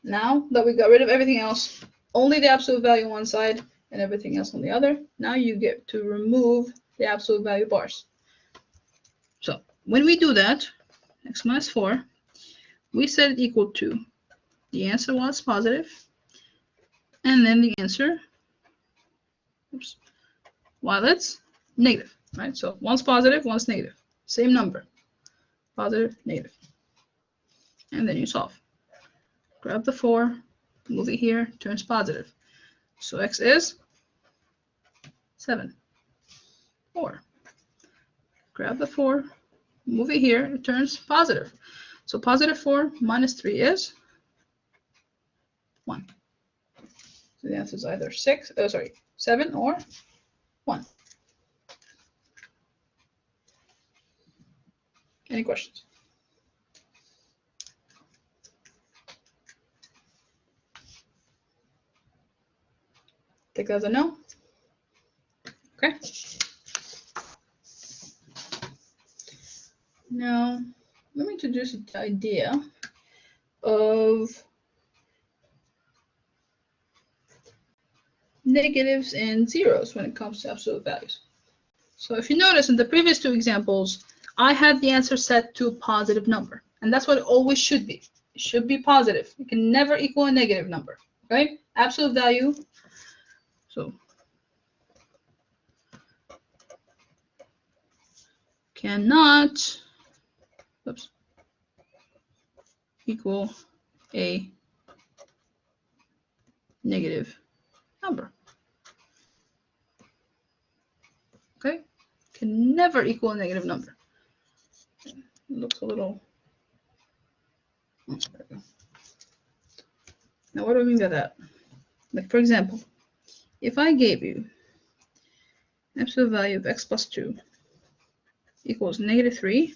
Now that we got rid of everything else, only the absolute value on one side and everything else on the other, now you get to remove the absolute value bars. So when we do that, x minus 4, we set it equal to, the answer was positive, and then the answer, oops, while it's negative, right? So one's positive, one's negative, same number, positive, negative. And then you solve. Grab the 4, move it here, turns positive. So x is 7. 4. Grab the 4, move it here, it turns positive. So positive 4 minus 3 is 1. So the answer is either 7 or 1. Any questions? Take that as a no. Okay. Now, let me introduce the idea of negatives and zeros when it comes to absolute values. So if you notice in the previous 2 examples, I had the answer set to a positive number, and that's what it always should be. It should be positive. It can never equal a negative number, right? Absolute value. So cannot, oops, equal a negative number. Okay? Can never equal a negative number. It looks a little. Oh, there we go. Now, what do I mean by that? Like, for example, if I gave you absolute value of x plus 2 equals -3.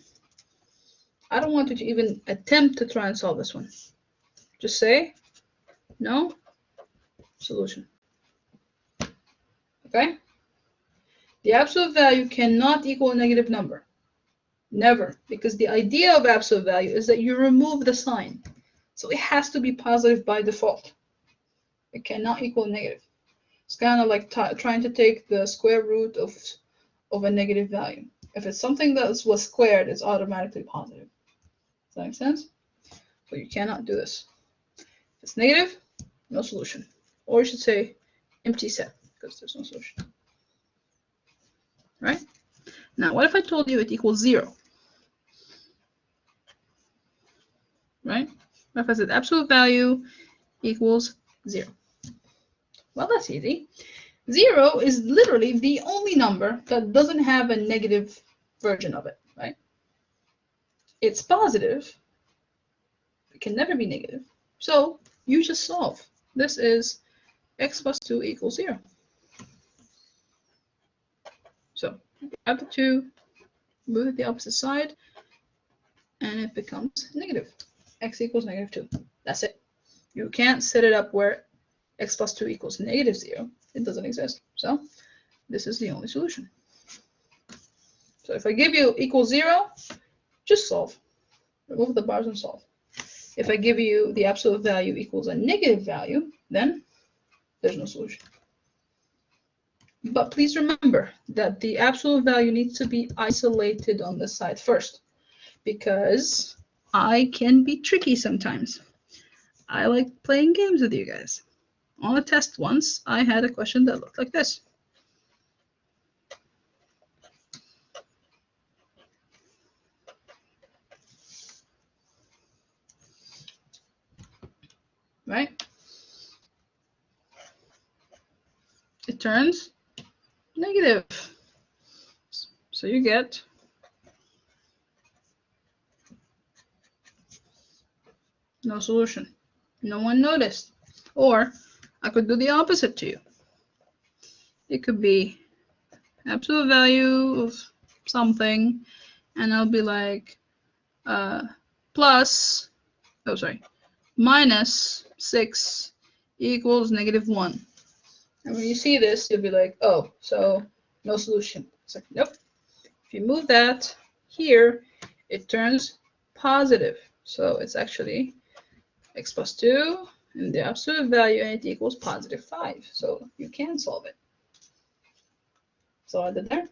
I don't want you to even attempt to try and solve this one. Just say no solution. Okay? The absolute value cannot equal a negative number. Never. Because the idea of absolute value is that you remove the sign. So it has to be positive by default. It cannot equal negative. It's kind of like trying to take the square root of a negative value. If it's something that was squared, it's automatically positive. Does that make sense? So you cannot do this. If it's negative, no solution. Or you should say empty set, because there's no solution. Right? Now, what if I told you it equals 0? Right? What if I said absolute value equals 0? Well, that's easy. 0 is literally the only number that doesn't have a negative version of it, right? It's positive. It can never be negative. So you just solve. This is x plus 2 equals 0. So add the 2, move it the opposite side, and it becomes negative. X equals -2. That's it. You can't set it up where x plus 2 equals -0. It doesn't exist. So this is the only solution. So if I give you equals 0, just solve. Remove the bars and solve. If I give you the absolute value equals a negative value, then there's no solution. But please remember that the absolute value needs to be isolated on this side first, because I can be tricky sometimes. I like playing games with you guys. On a test once, I had a question that looked like this. Right? It turns negative. So you get no solution. No one noticed. Or I could do the opposite to you. It could be absolute value of something, and I'll be like minus 6 equals -1. And when you see this, you'll be like, oh, so no solution. It's like, nope. If you move that here, it turns positive. So it's actually x plus 2 and the absolute value, and it equals +5. So you can solve it. So I did there.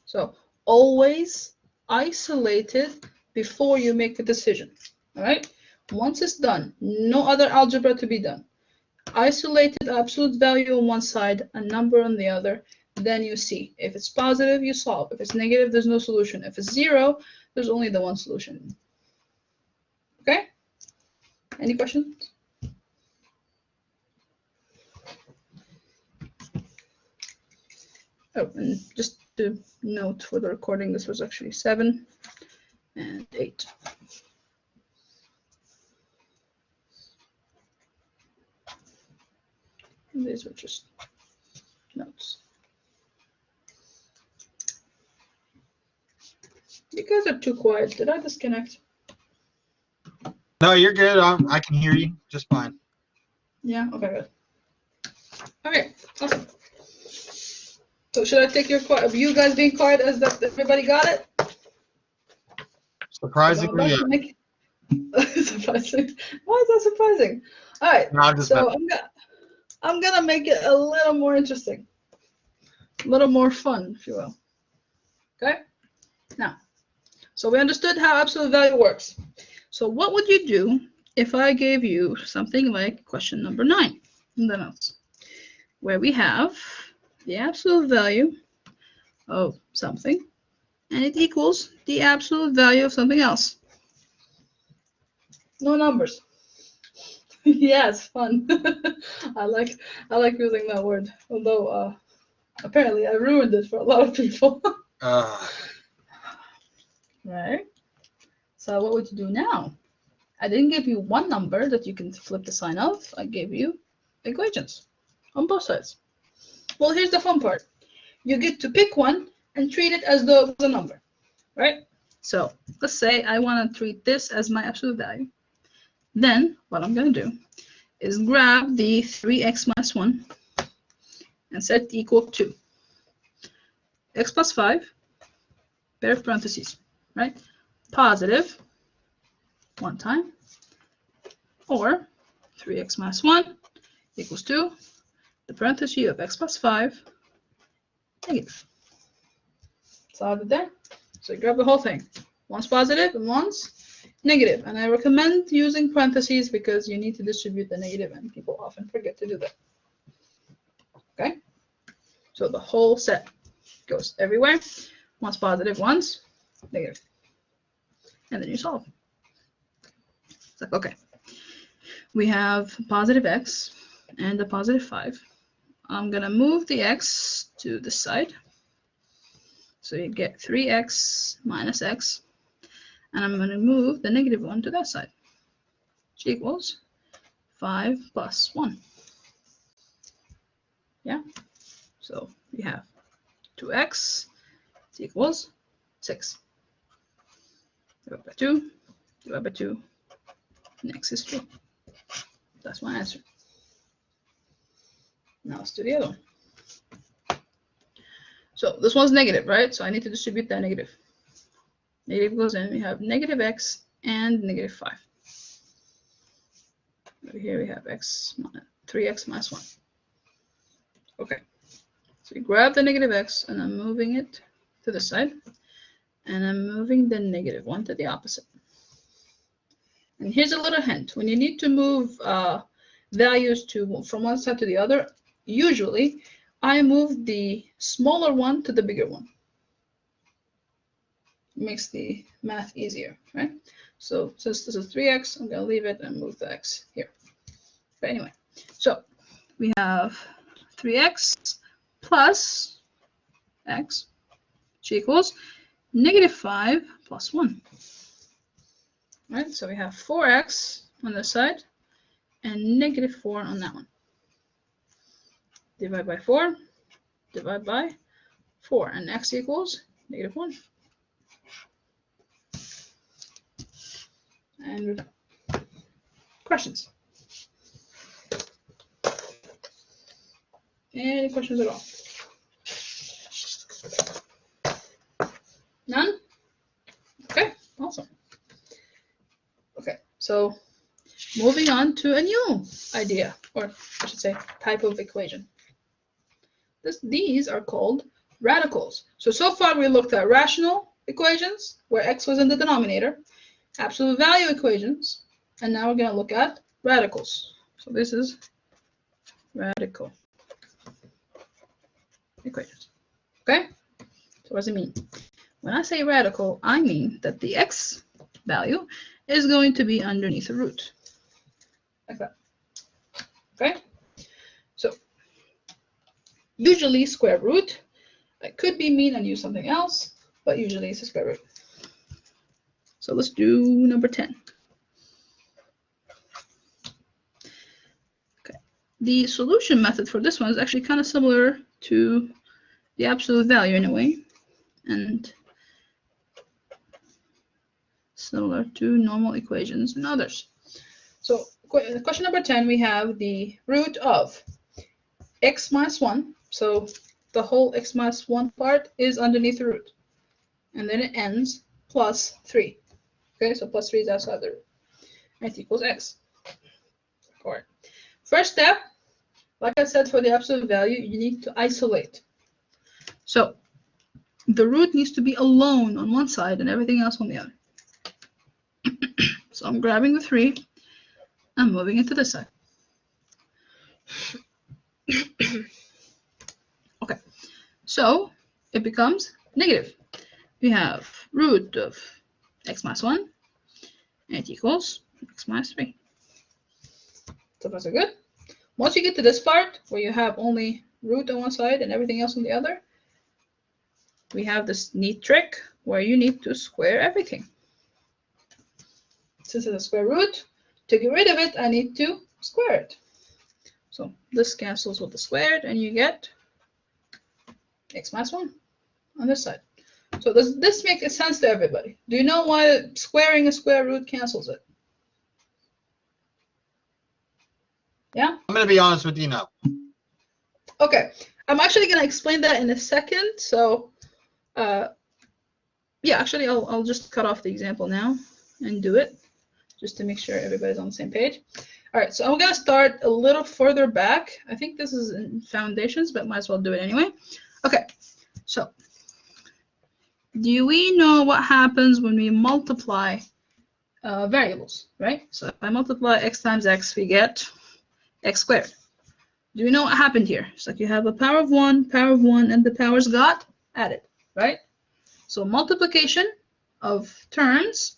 So always isolate it before you make a decision. All right? Once it's done, no other algebra to be done. Isolated absolute value on one side, a number on the other. Then you see. If it's positive, you solve. If it's negative, there's no solution. If it's 0, there's only the one solution. Okay? Any questions? Oh, and just to note for the recording, this was actually 7 and 8. And these are just notes. You guys are too quiet. Did I disconnect? No, you're good. I can hear you just fine. Yeah, okay, good. Okay, awesome. So should I take your quiet, you guys being quiet as that everybody got it? Surprisingly, yeah. Surprising. Why is that surprising? All right, No, so I'm gonna make it a little more interesting, a little more fun, if you will. Okay. Now, so we understood how absolute value works. So what would you do if I gave you something like question number 9 in the notes, where we have the absolute value of something, and it equals the absolute value of something else. No numbers. Yeah, it's fun. I like using that word, although apparently I ruined it for a lot of people. Right? So what would you do now? I didn't give you one number that you can flip the sign of. I gave you equations on both sides. Well, here's the fun part. you get to pick one and treat it as though it was a number, right? So let's say I want to treat this as my absolute value. Then what I'm going to do is grab the 3x minus 1 and set it equal to x plus 5, pair of parentheses, right? Positive 1 time, or 3x minus 1 equals to the parenthesis of x plus 5, negative. That's all I did there. So you grab the whole thing. One's positive and one's negative. And I recommend using parentheses because you need to distribute the negative and people often forget to do that. Okay? So the whole set goes everywhere. One's positive, one's negative. And then you solve. It's like, okay, we have positive x and a positive 5. I'm going to move the x to this side. So you get 3x minus x. And I'm going to move the negative 1 to that side, which equals 5 plus 1. Yeah? So we have 2x equals 6. Divide by 2, divide by 2, and x is 2. That's my answer. Now let's do the other one. So this one's negative, right? So I need to distribute that negative. Negative goes in. We have negative x and negative 5. Over here we have 3x minus 1. Okay. So we grab the negative x and I'm moving it to the side. And I'm moving the negative 1 to the opposite. And here's a little hint. When you need to move values from one side to the other, usually I move the smaller one to the bigger one. It makes the math easier, right? So since this is 3x, I'm going to leave it and move the x here. But anyway, so we have 3x plus x, which equals negative 5 plus 1. Right, so we have 4x on this side and negative 4 on that one. Divide by 4, divide by 4, and x equals negative 1. And we're done. Questions? Any questions at all? None? Okay, awesome. Okay, so moving on to a new idea, or I should say type of equation. These are called radicals. So far we looked at rational equations, where x was in the denominator, absolute value equations, and now we're going to look at radicals. So this is radical equations. Okay? So what does it mean? When I say radical, I mean that the x value is going to be underneath a root. Like that. Okay? So usually square root. It could be mean and use something else, but usually it's a square root. So let's do number 10. Okay. The solution method for this one is actually kind of similar to the absolute value in a way, and similar to normal equations and others. So question number 10, we have the root of x minus 1. So the whole x minus 1 part is underneath the root. And then it ends plus 3. Okay, so plus 3 is outside the root. And it equals x. All right. First step, like I said, for the absolute value, you need to isolate. So the root needs to be alone on one side and everything else on the other. So I'm grabbing the 3, I'm moving it to this side. Okay, so it becomes negative. We have root of x minus 1, and it equals x minus 3. So far so good. Once you get to this part, where you have only root on one side and everything else on the other, we have this neat trick where you need to square everything. Since it's a square root, to get rid of it, I need to square it. So this cancels with the squared, and you get x minus 1 on this side. So does this make sense to everybody? Do you know why squaring a square root cancels it? Yeah? I'm going to be honest with you now. Okay. I'm actually going to explain that in a second. So, yeah, actually, I'll just cut off the example now and do it just to make sure everybody's on the same page. All right, so I'm going to start a little further back. I think this is in foundations, but might as well do it anyway. Okay, so do we know what happens when we multiply variables, right? So if I multiply x times x, we get x squared. Do you know what happened here? It's like you have a power of 1, and the powers got added, right? So multiplication of terms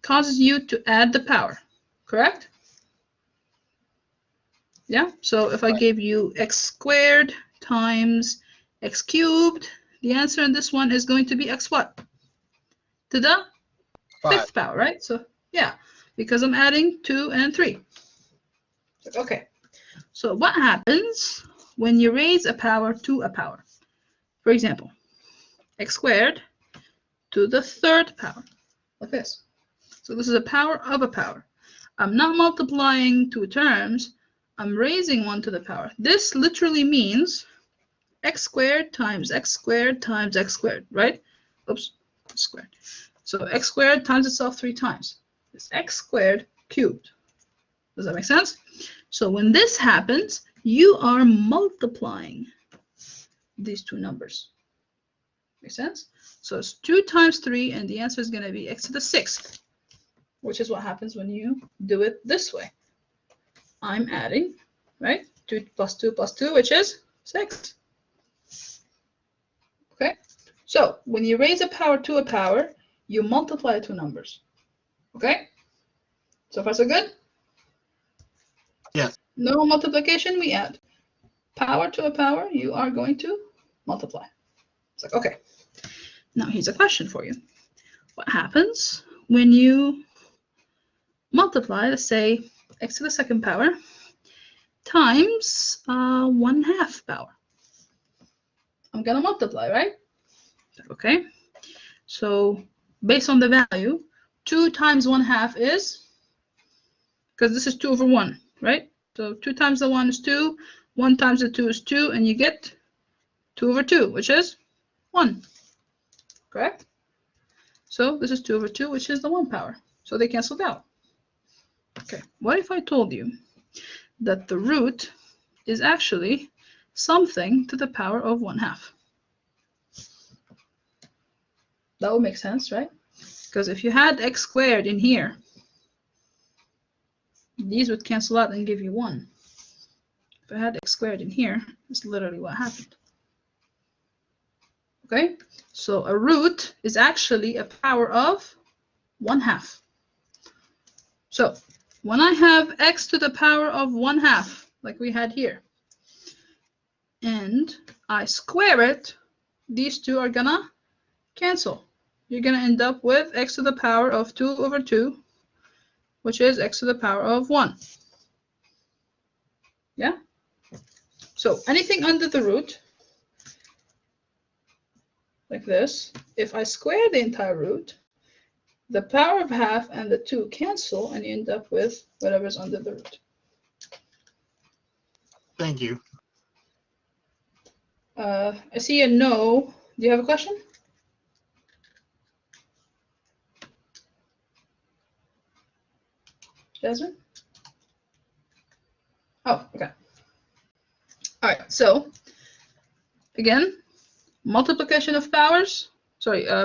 causes you to add the power, correct? Yeah, so if I gave you x squared times x cubed, the answer in this one is going to be x what? To the 5th power, right? So yeah, because I'm adding 2 and 3. Okay, so what happens when you raise a power to a power? For example, x squared to the 3rd power, like this. So this is a power of a power. I'm not multiplying two terms. I'm raising one to the power. This literally means x squared times x squared times x squared, right? Oops, squared. So x squared times itself 3 times. It's x squared cubed. Does that make sense? So when this happens, you are multiplying these two numbers. Make sense? So it's 2 times 3, and the answer is going to be x to the 6th, which is what happens when you do it this way. I'm adding, right? 2 plus 2 plus 2, which is 6. Okay? So when you raise a power to a power, you multiply two numbers. Okay? So far so good? Yes. No multiplication, we add. Power to a power, you are going to multiply. It's like, okay. Now here's a question for you. What happens when you multiply, let's say, x to the 2nd power times 1/2 power? I'm going to multiply, right? Okay. So based on the value, 2 times 1/2 is, because this is 2 over 1, right? So 2 times the 1 is 2, 1 times the 2 is 2, and you get 2 over 2, which is 1. Correct? So this is 2 over 2, which is the 1 power. So they canceled out. Okay, what if I told you that the root is actually something to the power of 1/2? That would make sense, right? Because if you had x squared in here, these would cancel out and give you 1. If I had x squared in here, that's literally what happened. Okay, so a root is actually a power of 1/2. So when I have x to the power of 1/2, like we had here, and I square it, these two are gonna cancel. You're gonna end up with x to the power of 2 over 2, which is x to the power of 1. Yeah? So anything under the root, like this, if I square the entire root, the power of half and the 2 cancel, and you end up with whatever's under the root. Thank you. I see a no. Do you have a question? Jasmine? Oh, okay. All right, so again, multiplication of powers,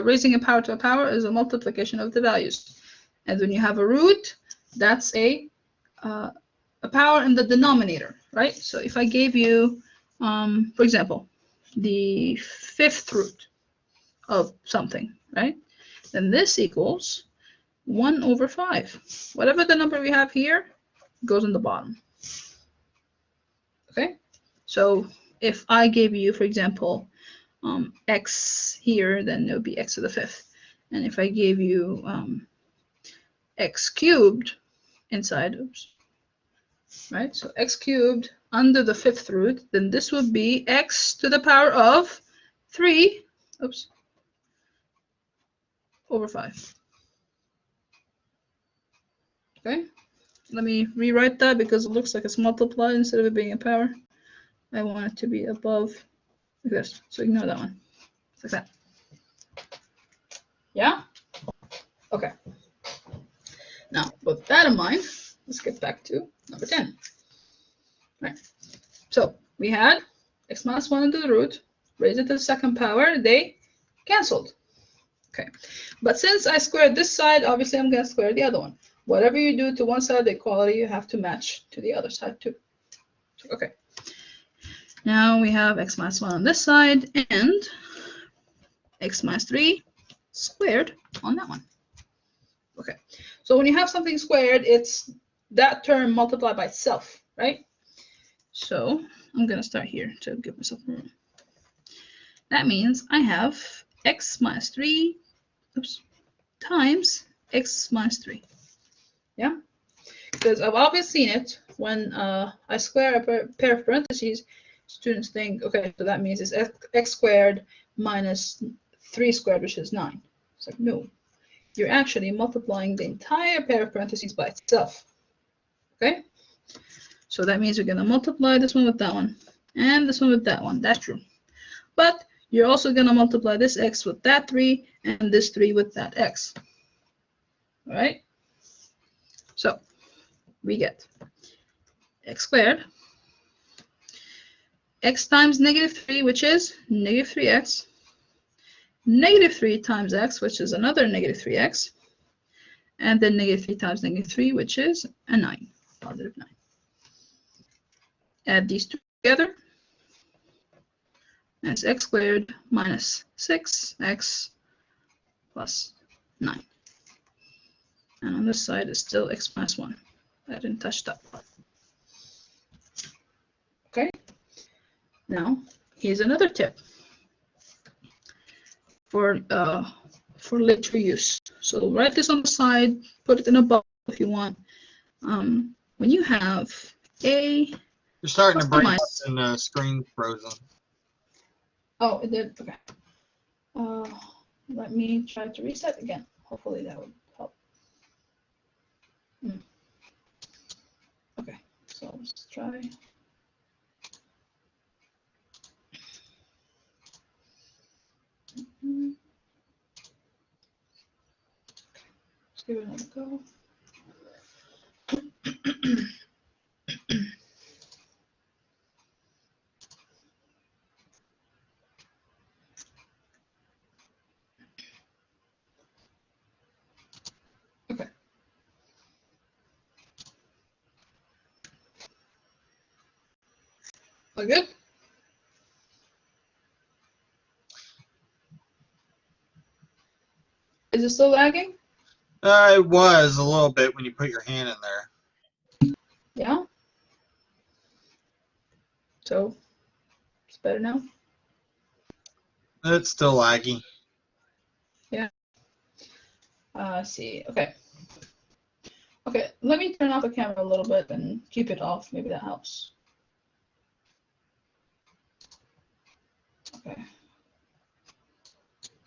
raising a power to a power is a multiplication of the values. And when you have a root, that's a power in the denominator, right? So if I gave you, for example, the 5th root of something, right? Then this equals 1 over 5. Whatever the number we have here goes on the bottom. Okay? So if I gave you, for example, x here, then it would be x to the 5th. And if I gave you x cubed inside, oops, right? So x cubed under the 5th root, then this would be x to the power of 3, oops, over 5. Okay, let me rewrite that because it looks like it's multiplied instead of it being a power. I want it to be above like this, so ignore that one. It's like that. Yeah? Okay. Now, with that in mind, let's get back to number 10. Right. So we had x minus 1 into the root, raise it to the second power, they canceled. Okay. But since I squared this side, obviously I'm going to square the other one. Whatever you do to one side of the equality, you have to match to the other side too. Okay. Now we have x minus 1 on this side and x minus 3 squared on that one. Okay. So when you have something squared, it's that term multiplied by itself, right? So I'm going to start here to give myself room. That means I have x minus 3 times x minus 3. Yeah? Because I've always seen it when I square a pair of parentheses, students think, okay, so that means it's x squared minus 3 squared, which is 9. It's like, no. You're actually multiplying the entire pair of parentheses by itself. Okay? So that means we're going to multiply this one with that one, and this one with that one. That's true. But you're also going to multiply this x with that 3, and this 3 with that x. All right? So we get x squared, x times negative 3, which is negative 3x, negative 3 times x, which is another negative 3x, and then negative 3 times negative 3, which is a 9, positive 9. Add these two together. That's x squared minus 6x plus 9. And on this side is still x minus 1. I didn't touch that part. Okay. Now, here's another tip for later use. So write this on the side, put it in a bubble if you want. When you have a You're starting to break up minus, and the screen frozen. oh, it did. Okay. Let me try to reset again. Hopefully that would help. Okay, so let's try. Let's give it another go. Okay. All good? Is it still lagging? It was a little bit when you put your hand in there. Yeah. So it's better now. It's still laggy. Yeah. See. Okay. Okay. Let me turn off the camera a little bit and keep it off. Maybe that helps. Okay.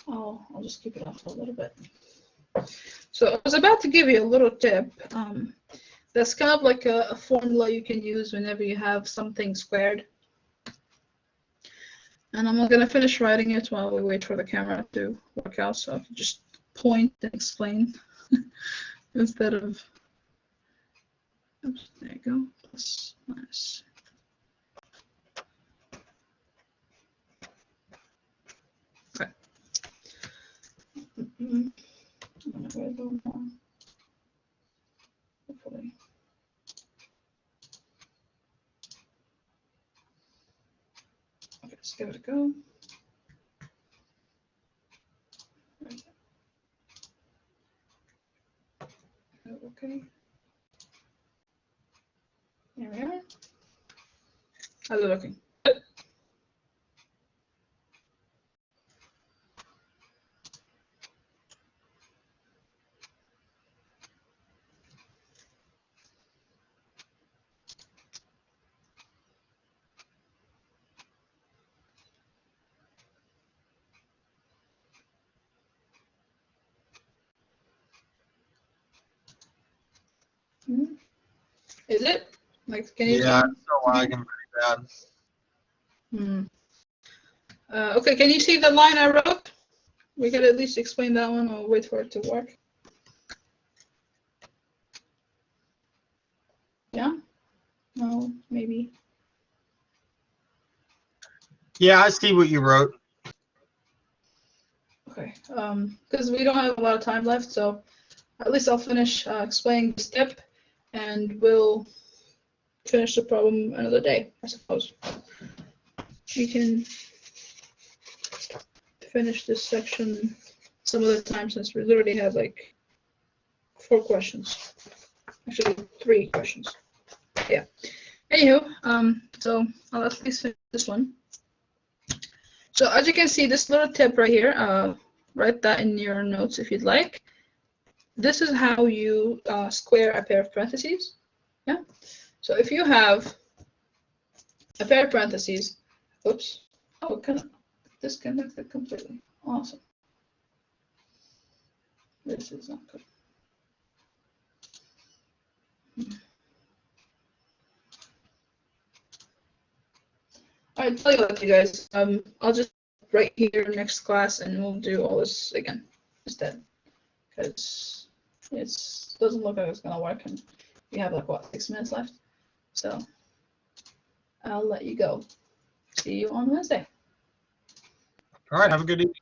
I'll just keep it off a little bit. So I was about to give you a little tip. That's kind of like a formula you can use whenever you have something squared. And I'm going to finish writing it while we wait for the camera to work out, so I can just point and explain instead of, oops, there you go, plus, minus. Okay. I'm going to write a little more, hopefully. Okay, let's give it a go. Okay. There we are. How's it looking? Is it? Like, can you Yeah, see? it's still lagging pretty bad. Hmm. Okay, can you see the line I wrote? We could at least explain that one or wait for it to work. Yeah? No, maybe. Yeah, I see what you wrote. Okay, because we don't have a lot of time left, so at least I'll finish explaining the step, and we'll finish the problem another day, I suppose. We can finish this section some other time since we already had like 4 questions. Actually, 3 questions. Yeah. Anywho, so I'll at least finish this one. So as you can see, this little tip right here, write that in your notes if you'd like. This is how you square a pair of parentheses. Yeah. So if you have a pair of parentheses, oops, oh, kind of disconnected completely. Awesome. This is not good. All right, tell you what, you guys. I'll just write here next class, and we'll do all this again instead, because it doesn't look like it's gonna work, and we have like what 6 minutes left. So I'll let you go. See you on Wednesday. All right, have a good evening.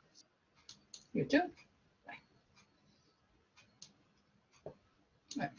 You too. Bye. All right.